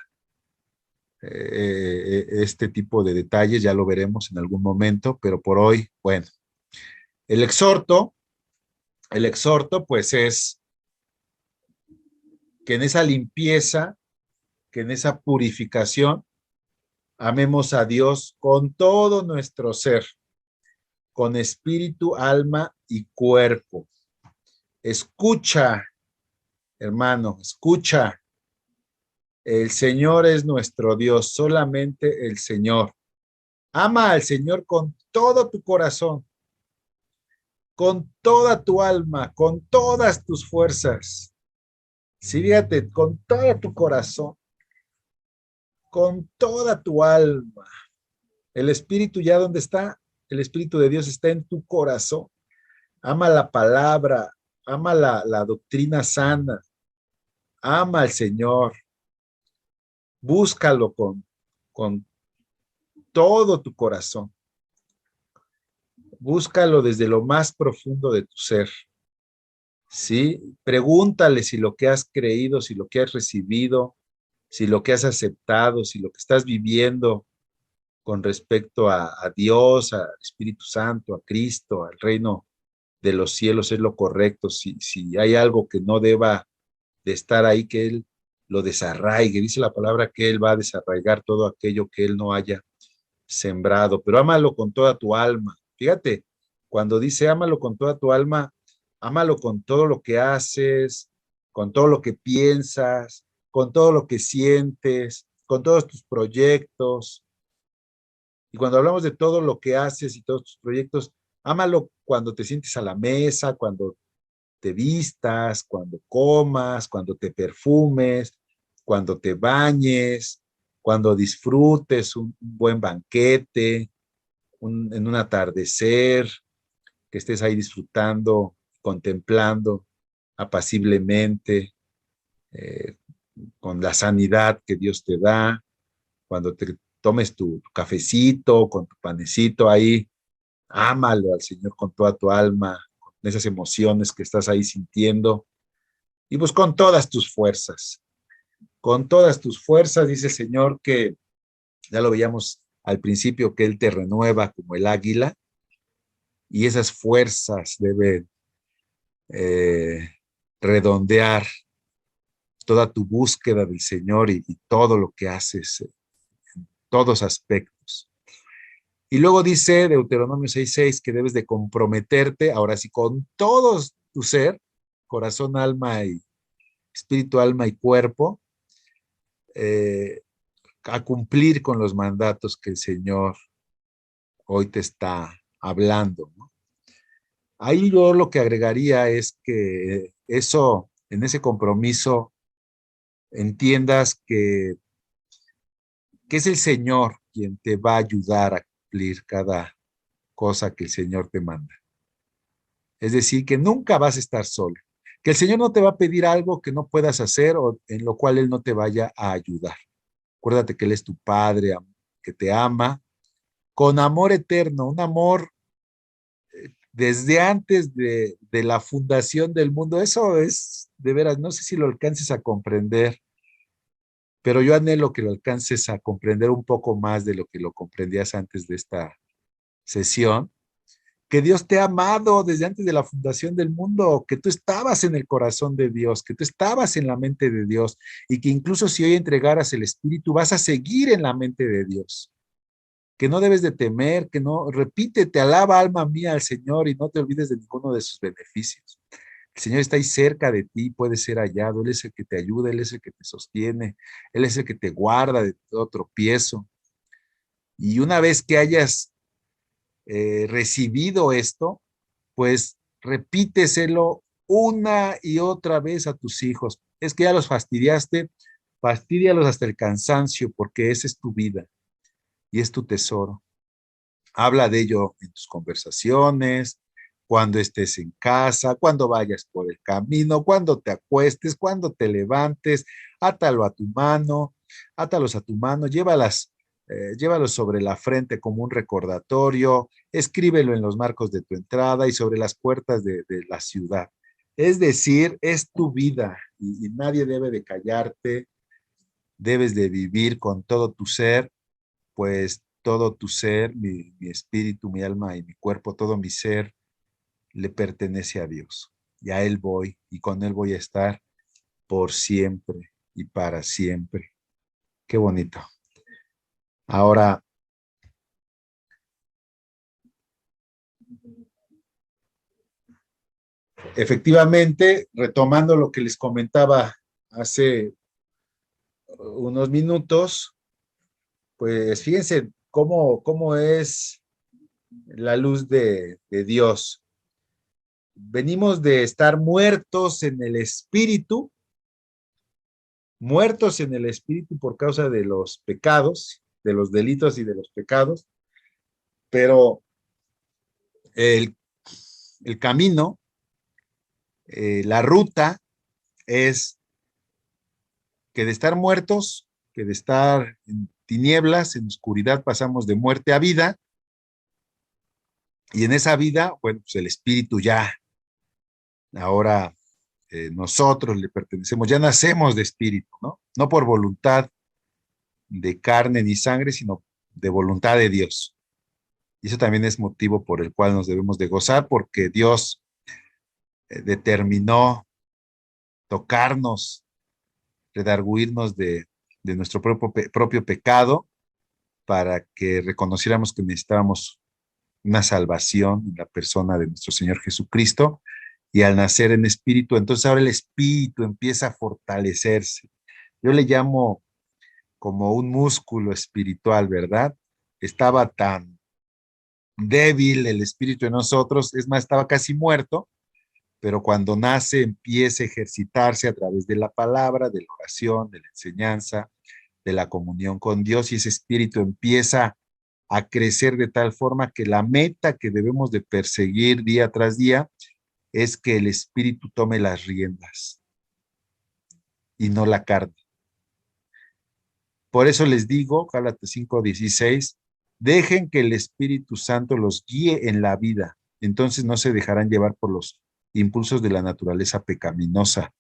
este tipo de detalles, ya lo veremos en algún momento, pero por hoy, bueno, el exhorto pues es que en esa limpieza, que en esa purificación, amemos a Dios con todo nuestro ser, con espíritu, alma y cuerpo. Escucha, hermano, escucha. El Señor es nuestro Dios, solamente el Señor. Ama al Señor con todo tu corazón, con toda tu alma, con todas tus fuerzas. Sí, fíjate, con todo tu corazón, con toda tu alma. El Espíritu, ¿ya dónde está? El Espíritu de Dios está en tu corazón. Ama la palabra, ama la doctrina sana, ama al Señor. Búscalo con todo tu corazón. Búscalo desde lo más profundo de tu ser. ¿Sí? Pregúntale si lo que has creído, si lo que has recibido, si lo que has aceptado, si lo que estás viviendo con respecto a Dios, al Espíritu Santo, a Cristo, al reino de los cielos es lo correcto. Si hay algo que no deba de estar ahí, que Él lo desarraigue. Dice la palabra que Él va a desarraigar todo aquello que Él no haya sembrado, pero ámalo con toda tu alma. Fíjate, cuando dice ámalo con toda tu alma, ámalo con todo lo que haces, con todo lo que piensas, con todo lo que sientes, con todos tus proyectos. Y cuando hablamos de todo lo que haces y todos tus proyectos, ámalo cuando te sientes a la mesa, cuando te vistas, cuando comas, cuando te perfumes, cuando te bañes, cuando disfrutes un buen banquete, en un atardecer, que estés ahí disfrutando, contemplando apaciblemente, eh, con la sanidad que Dios te da, cuando te tomes tu cafecito, con tu panecito ahí, ámalo al Señor con toda tu alma, con esas emociones que estás ahí sintiendo, y pues con todas tus fuerzas, dice el Señor que, ya lo veíamos al principio, que Él te renueva como el águila, y esas fuerzas deben redondear toda tu búsqueda del Señor y todo lo que haces, en todos aspectos. Y luego dice Deuteronomio 6:6 que debes de comprometerte, ahora sí, con todo tu ser, corazón, alma y espíritu, alma y cuerpo, a cumplir con los mandatos que el Señor hoy te está hablando, ¿no? Ahí yo lo que agregaría es que eso, en ese compromiso, entiendas que es el Señor quien te va a ayudar a cumplir cada cosa que el Señor te manda. Es decir, que nunca vas a estar solo, que el Señor no te va a pedir algo que no puedas hacer o en lo cual Él no te vaya a ayudar. Acuérdate que Él es tu Padre, que te ama con amor eterno, un amor desde antes de la fundación del mundo. Eso es, de veras, no sé si lo alcances a comprender, pero yo anhelo que lo alcances a comprender un poco más de lo que lo comprendías antes de esta sesión, que Dios te ha amado desde antes de la fundación del mundo, que tú estabas en el corazón de Dios, que tú estabas en la mente de Dios, y que incluso si hoy entregaras el Espíritu, vas a seguir en la mente de Dios, que no debes de temer, que no, repítete, alaba alma mía al Señor y no te olvides de ninguno de sus beneficios. El Señor está ahí cerca de ti, puede ser hallado, Él es el que te ayuda, Él es el que te sostiene, Él es el que te guarda de todo tropiezo. Y una vez que hayas recibido esto, pues repíteselo una y otra vez a tus hijos. Es que ya los fastidiaste, fastídialos hasta el cansancio, porque esa es tu vida y es tu tesoro. Habla de ello en tus conversaciones, cuando estés en casa, cuando vayas por el camino, cuando te acuestes, cuando te levantes, átalo a tu mano, átalos a tu mano, llévalos sobre la frente como un recordatorio, escríbelo en los marcos de tu entrada y sobre las puertas de la ciudad. Es decir, es tu vida y nadie debe de callarte, debes de vivir con todo tu ser, pues todo tu ser, mi espíritu, mi alma y mi cuerpo, todo mi ser le pertenece a Dios. Y a Él voy y con Él voy a estar por siempre y para siempre. Qué bonito. Ahora, efectivamente, retomando lo que les comentaba hace unos minutos, pues fíjense cómo es la luz de Dios. Venimos de estar muertos en el espíritu por causa de los pecados, de los delitos y de los pecados, pero el camino, la ruta es que de estar muertos, que de estar en tinieblas, en oscuridad, pasamos de muerte a vida, y en esa vida, bueno, pues el espíritu ya, ahora nosotros le pertenecemos, ya nacemos de espíritu, ¿no? No por voluntad de carne ni sangre, sino de voluntad de Dios. Y eso también es motivo por el cual nos debemos de gozar, porque Dios determinó tocarnos, redarguirnos de nuestro propio pecado para que reconociéramos que necesitábamos una salvación en la persona de nuestro Señor Jesucristo, y al nacer en espíritu, entonces ahora el espíritu empieza a fortalecerse. Yo le llamo como un músculo espiritual, ¿verdad? Estaba tan débil el espíritu en nosotros, es más, estaba casi muerto, pero cuando nace empieza a ejercitarse a través de la palabra, de la oración, de la enseñanza, de la comunión con Dios, y ese espíritu empieza a crecer de tal forma que la meta que debemos de perseguir día tras día es que el espíritu tome las riendas y no la carne. Por eso les digo, Gálatas 5:16, dejen que el Espíritu Santo los guíe en la vida, entonces no se dejarán llevar por los impulsos de la naturaleza pecaminosa.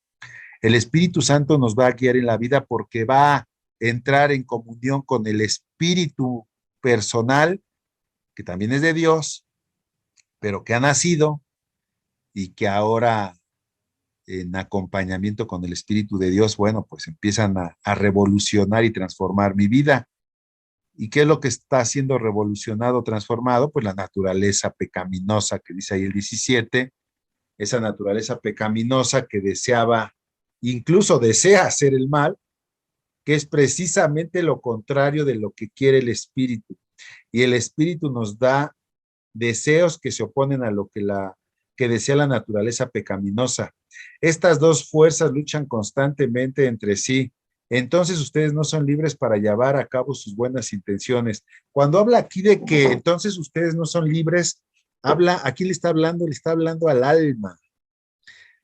El Espíritu Santo nos va a guiar en la vida porque va a entrar en comunión con el Espíritu personal, que también es de Dios, pero que ha nacido y que ahora en acompañamiento con el Espíritu de Dios, bueno, pues empiezan a revolucionar y transformar mi vida. ¿Y qué es lo que está siendo revolucionado, transformado? Pues la naturaleza pecaminosa que dice ahí el 17, esa naturaleza pecaminosa que deseaba, incluso desea hacer el mal, que es precisamente lo contrario de lo que quiere el Espíritu. Y el Espíritu nos da deseos que se oponen a lo que desea la naturaleza pecaminosa. Estas dos fuerzas luchan constantemente entre sí. Entonces ustedes no son libres para llevar a cabo sus buenas intenciones. Cuando habla aquí de que entonces ustedes no son libres, aquí le está hablando al alma.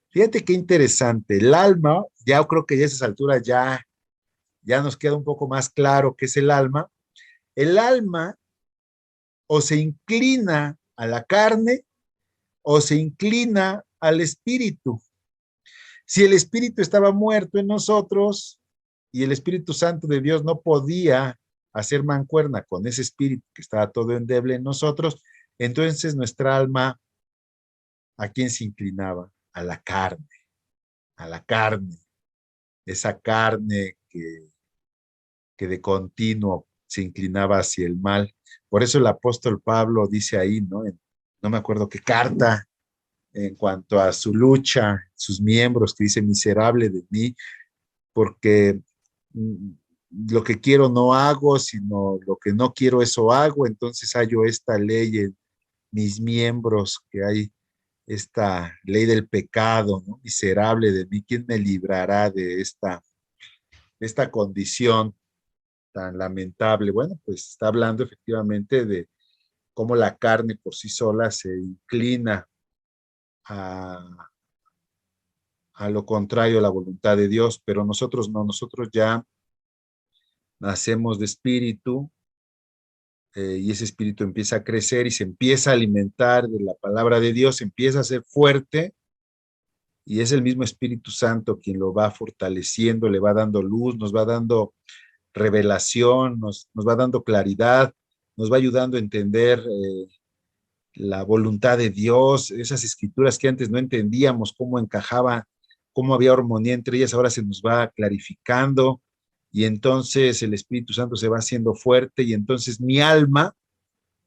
Fíjate qué interesante. El alma, ya creo que ya a esas alturas ya nos queda un poco más claro qué es el alma. El alma o se inclina a la carne o se inclina al espíritu. Si el espíritu estaba muerto en nosotros y el Espíritu Santo de Dios no podía hacer mancuerna con ese espíritu que estaba todo endeble en nosotros, entonces nuestra alma, ¿a quién se inclinaba? A la carne, esa carne que de continuo se inclinaba hacia el mal. Por eso el apóstol Pablo dice ahí, no me acuerdo qué carta, en cuanto a su lucha, sus miembros, que dice, miserable de mí, porque lo que quiero no hago, sino lo que no quiero eso hago, entonces hallo esta ley en mis miembros, que hay esta ley del pecado, ¿no? Miserable de mí, ¿quién me librará de esta condición tan lamentable? Bueno, pues está hablando efectivamente de cómo la carne por sí sola se inclina a lo contrario a la voluntad de Dios, pero nosotros no, nosotros ya nacemos de espíritu, y ese espíritu empieza a crecer y se empieza a alimentar de la palabra de Dios, empieza a ser fuerte, y es el mismo Espíritu Santo quien lo va fortaleciendo, le va dando luz, nos va dando revelación, nos va dando claridad, nos va ayudando a entender la voluntad de Dios, esas escrituras que antes no entendíamos cómo encajaban, cómo había armonía entre ellas, ahora se nos va clarificando, y entonces el Espíritu Santo se va haciendo fuerte, y entonces mi alma,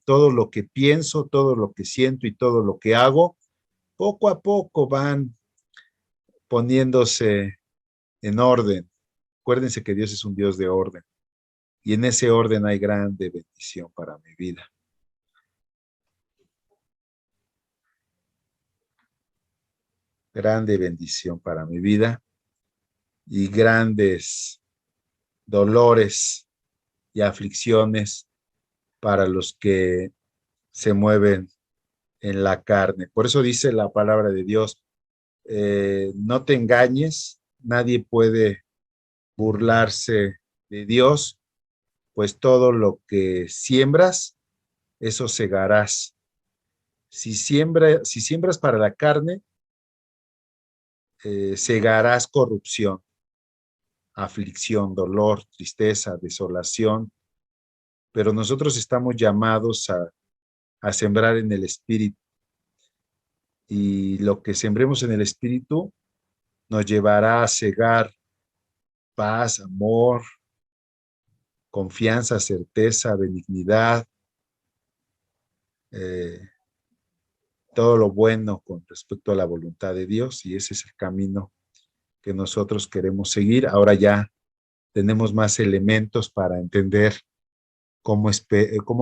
todo lo que pienso, todo lo que siento y todo lo que hago, poco a poco van poniéndose en orden. Acuérdense que Dios es un Dios de orden, y en ese orden hay grande bendición para mi vida. Grande bendición para mi vida y grandes dolores y aflicciones para los que se mueven en la carne. Por eso dice la palabra de Dios, no te engañes, nadie puede burlarse de Dios, pues todo lo que siembras, eso segarás. Si siembras para la carne, segarás corrupción, aflicción, dolor, tristeza, desolación, pero nosotros estamos llamados a sembrar en el Espíritu. y lo que sembremos en el Espíritu nos llevará a cegar paz, amor, confianza, certeza, benignidad, eh, todo lo bueno con respecto a la voluntad de Dios, y ese es el camino que nosotros queremos seguir. Ahora ya tenemos más elementos para entender cómo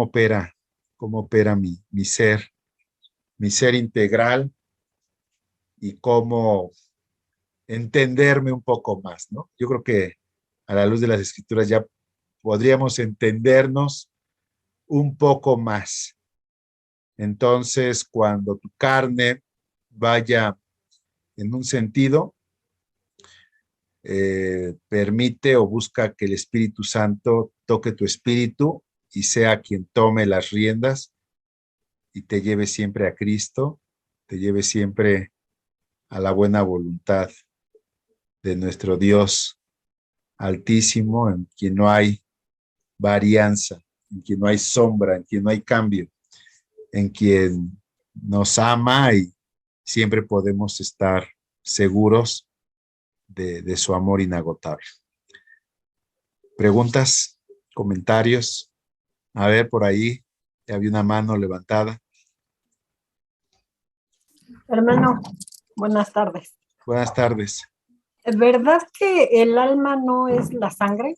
opera mi ser integral, y cómo entenderme un poco más, ¿no? Yo creo que a la luz de las Escrituras ya podríamos entendernos un poco más. Entonces, cuando tu carne vaya en un sentido, permite o busca que el Espíritu Santo toque tu espíritu y sea quien tome las riendas y te lleve siempre a Cristo, te lleve siempre a la buena voluntad de nuestro Dios altísimo, en quien no hay varianza, en quien no hay sombra, en quien no hay cambio, en quien nos ama y siempre podemos estar seguros de su amor inagotable. ¿Preguntas? ¿Comentarios? A ver, por ahí ya había una mano levantada. Hermano, buenas tardes. Buenas tardes. ¿Verdad que el alma no es la sangre?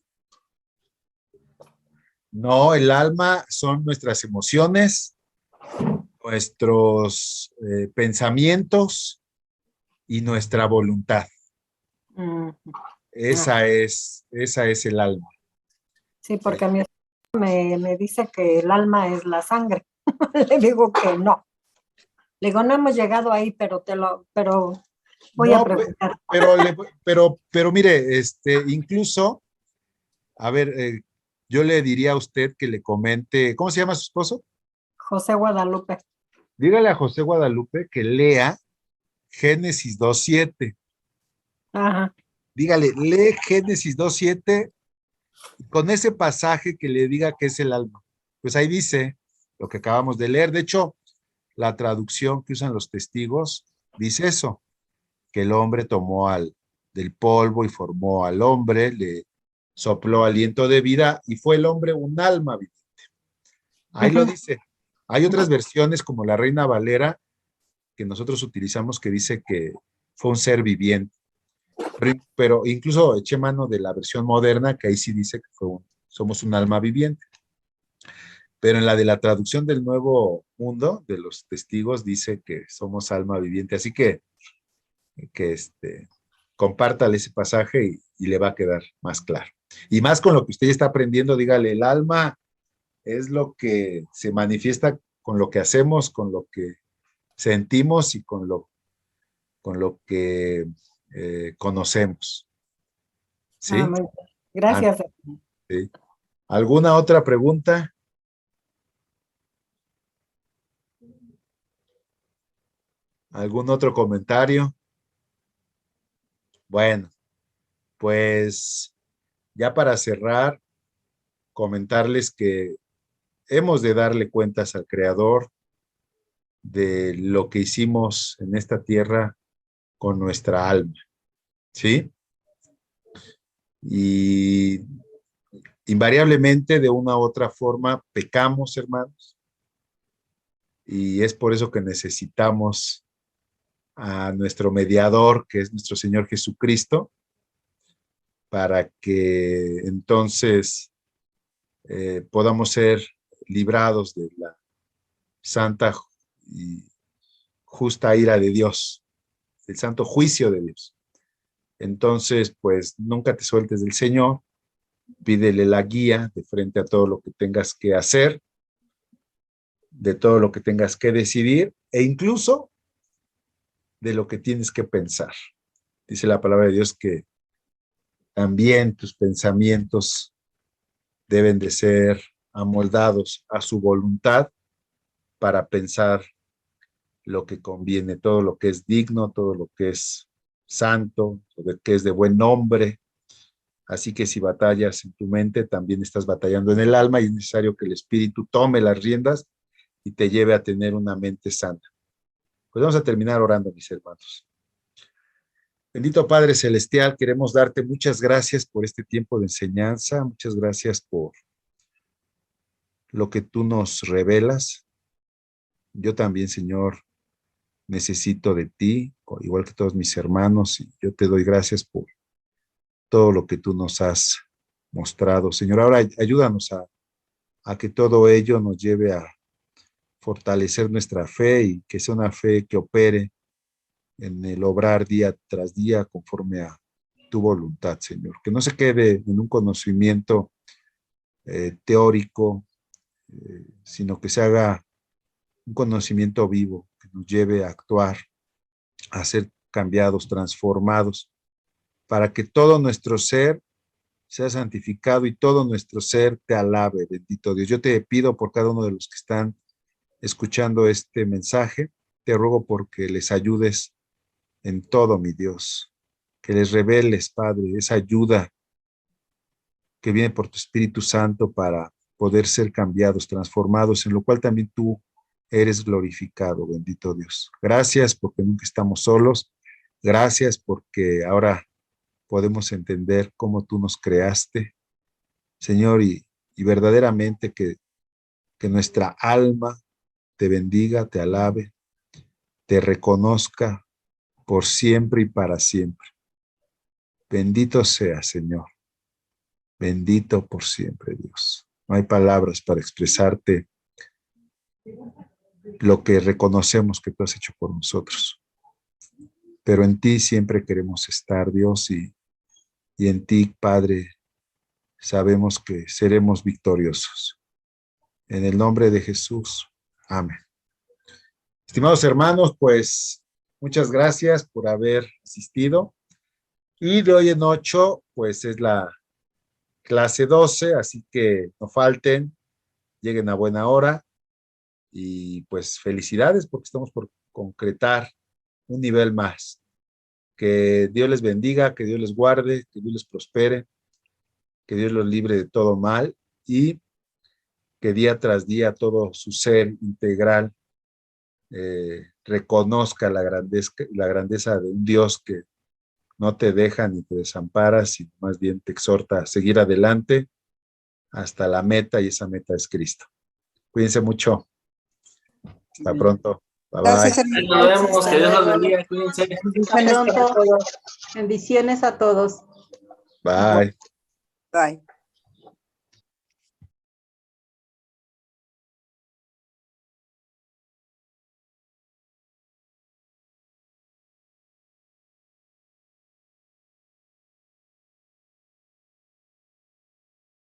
No, el alma son nuestras emociones, nuestros pensamientos y nuestra voluntad. Esa es el alma. Sí, porque a mi esposo me dice que el alma es la sangre. Le digo que no. Le digo, no hemos llegado ahí, pero voy a preguntar. Pero mire, incluso, a ver, yo le diría a usted que le comente, ¿cómo se llama su esposo? José Guadalupe. Dígale a José Guadalupe que lea Génesis 2:7. Ajá. Dígale, lee Génesis 2:7, y con ese pasaje que le diga que es el alma. Pues ahí dice lo que acabamos de leer. De hecho, la traducción que usan los testigos dice eso, que el hombre tomó del polvo y formó al hombre, le sopló aliento de vida y fue el hombre un alma viviente. Ahí lo dice. Hay otras versiones como la Reina Valera que nosotros utilizamos que dice que fue un ser viviente. Pero incluso eché mano de la versión moderna que ahí sí dice que somos un alma viviente. Pero en la de la traducción del Nuevo Mundo, de los testigos, dice que somos alma viviente. Así que compártale ese pasaje y le va a quedar más claro. Y más con lo que usted ya está aprendiendo, dígale, el alma es lo que se manifiesta con lo que hacemos, con lo que sentimos y con lo que conocemos. ¿Sí? Muy bien. Gracias. ¿Sí? ¿Alguna otra pregunta? ¿Algún otro comentario? Bueno, pues ya para cerrar, comentarles que hemos de darle cuentas al Creador de lo que hicimos en esta tierra con nuestra alma, ¿sí? Y invariablemente, de una u otra forma, pecamos, hermanos, y es por eso que necesitamos a nuestro mediador, que es nuestro Señor Jesucristo, para que entonces podamos ser librados de la santa y justa ira de Dios, el santo juicio de Dios. Entonces, pues nunca te sueltes del Señor, pídele la guía de frente a todo lo que tengas que hacer, de todo lo que tengas que decidir, e incluso de lo que tienes que pensar. Dice la palabra de Dios que también tus pensamientos deben de ser amoldados a su voluntad para pensar lo que conviene, todo lo que es digno, todo lo que es santo, lo que es de buen nombre. Así que si batallas en tu mente, también estás batallando en el alma, y es necesario que el Espíritu tome las riendas y te lleve a tener una mente santa. Pues vamos a terminar orando, mis hermanos. Bendito Padre Celestial, queremos darte muchas gracias por este tiempo de enseñanza, muchas gracias por lo que tú nos revelas. Yo también, Señor, necesito de ti, igual que todos mis hermanos, y yo te doy gracias por todo lo que tú nos has mostrado. Señor, ahora ayúdanos a que todo ello nos lleve a fortalecer nuestra fe y que sea una fe que opere en el obrar día tras día conforme a tu voluntad, Señor. Que no se quede en un conocimiento teórico, sino que se haga un conocimiento vivo, que nos lleve a actuar, a ser cambiados, transformados, para que todo nuestro ser sea santificado y todo nuestro ser te alabe, bendito Dios. Yo te pido por cada uno de los que están escuchando este mensaje, te ruego porque les ayudes en todo, mi Dios, que les reveles, Padre, esa ayuda que viene por tu Espíritu Santo para poder ser cambiados, transformados, en lo cual también tú eres glorificado, bendito Dios. Gracias porque nunca estamos solos. Gracias porque ahora podemos entender cómo tú nos creaste, Señor, y verdaderamente que nuestra alma te bendiga, te alabe, te reconozca por siempre y para siempre. Bendito sea, Señor. Bendito por siempre, Dios. No hay palabras para expresarte lo que reconocemos que tú has hecho por nosotros. Pero en ti siempre queremos estar, Dios, y en ti, Padre, sabemos que seremos victoriosos. En el nombre de Jesús. Amén. Estimados hermanos, pues muchas gracias por haber asistido. Y de hoy en 8, pues es la clase 12, así que no falten, lleguen a buena hora. Y pues felicidades porque estamos por concretar un nivel más. Que Dios les bendiga, que Dios les guarde, que Dios les prospere, que Dios los libre de todo mal y que día tras día todo su ser integral reconozca la grandeza de un Dios que no te deja ni te desampara, sino más bien te exhorta a seguir adelante hasta la meta, y esa meta es Cristo. Cuídense mucho. Hasta pronto. Bye bye. Gracias, hermano. Nos vemos, que Dios los bendiga, cuídense. Bendiciones para todos. Bendiciones a todos. Bye. Bye.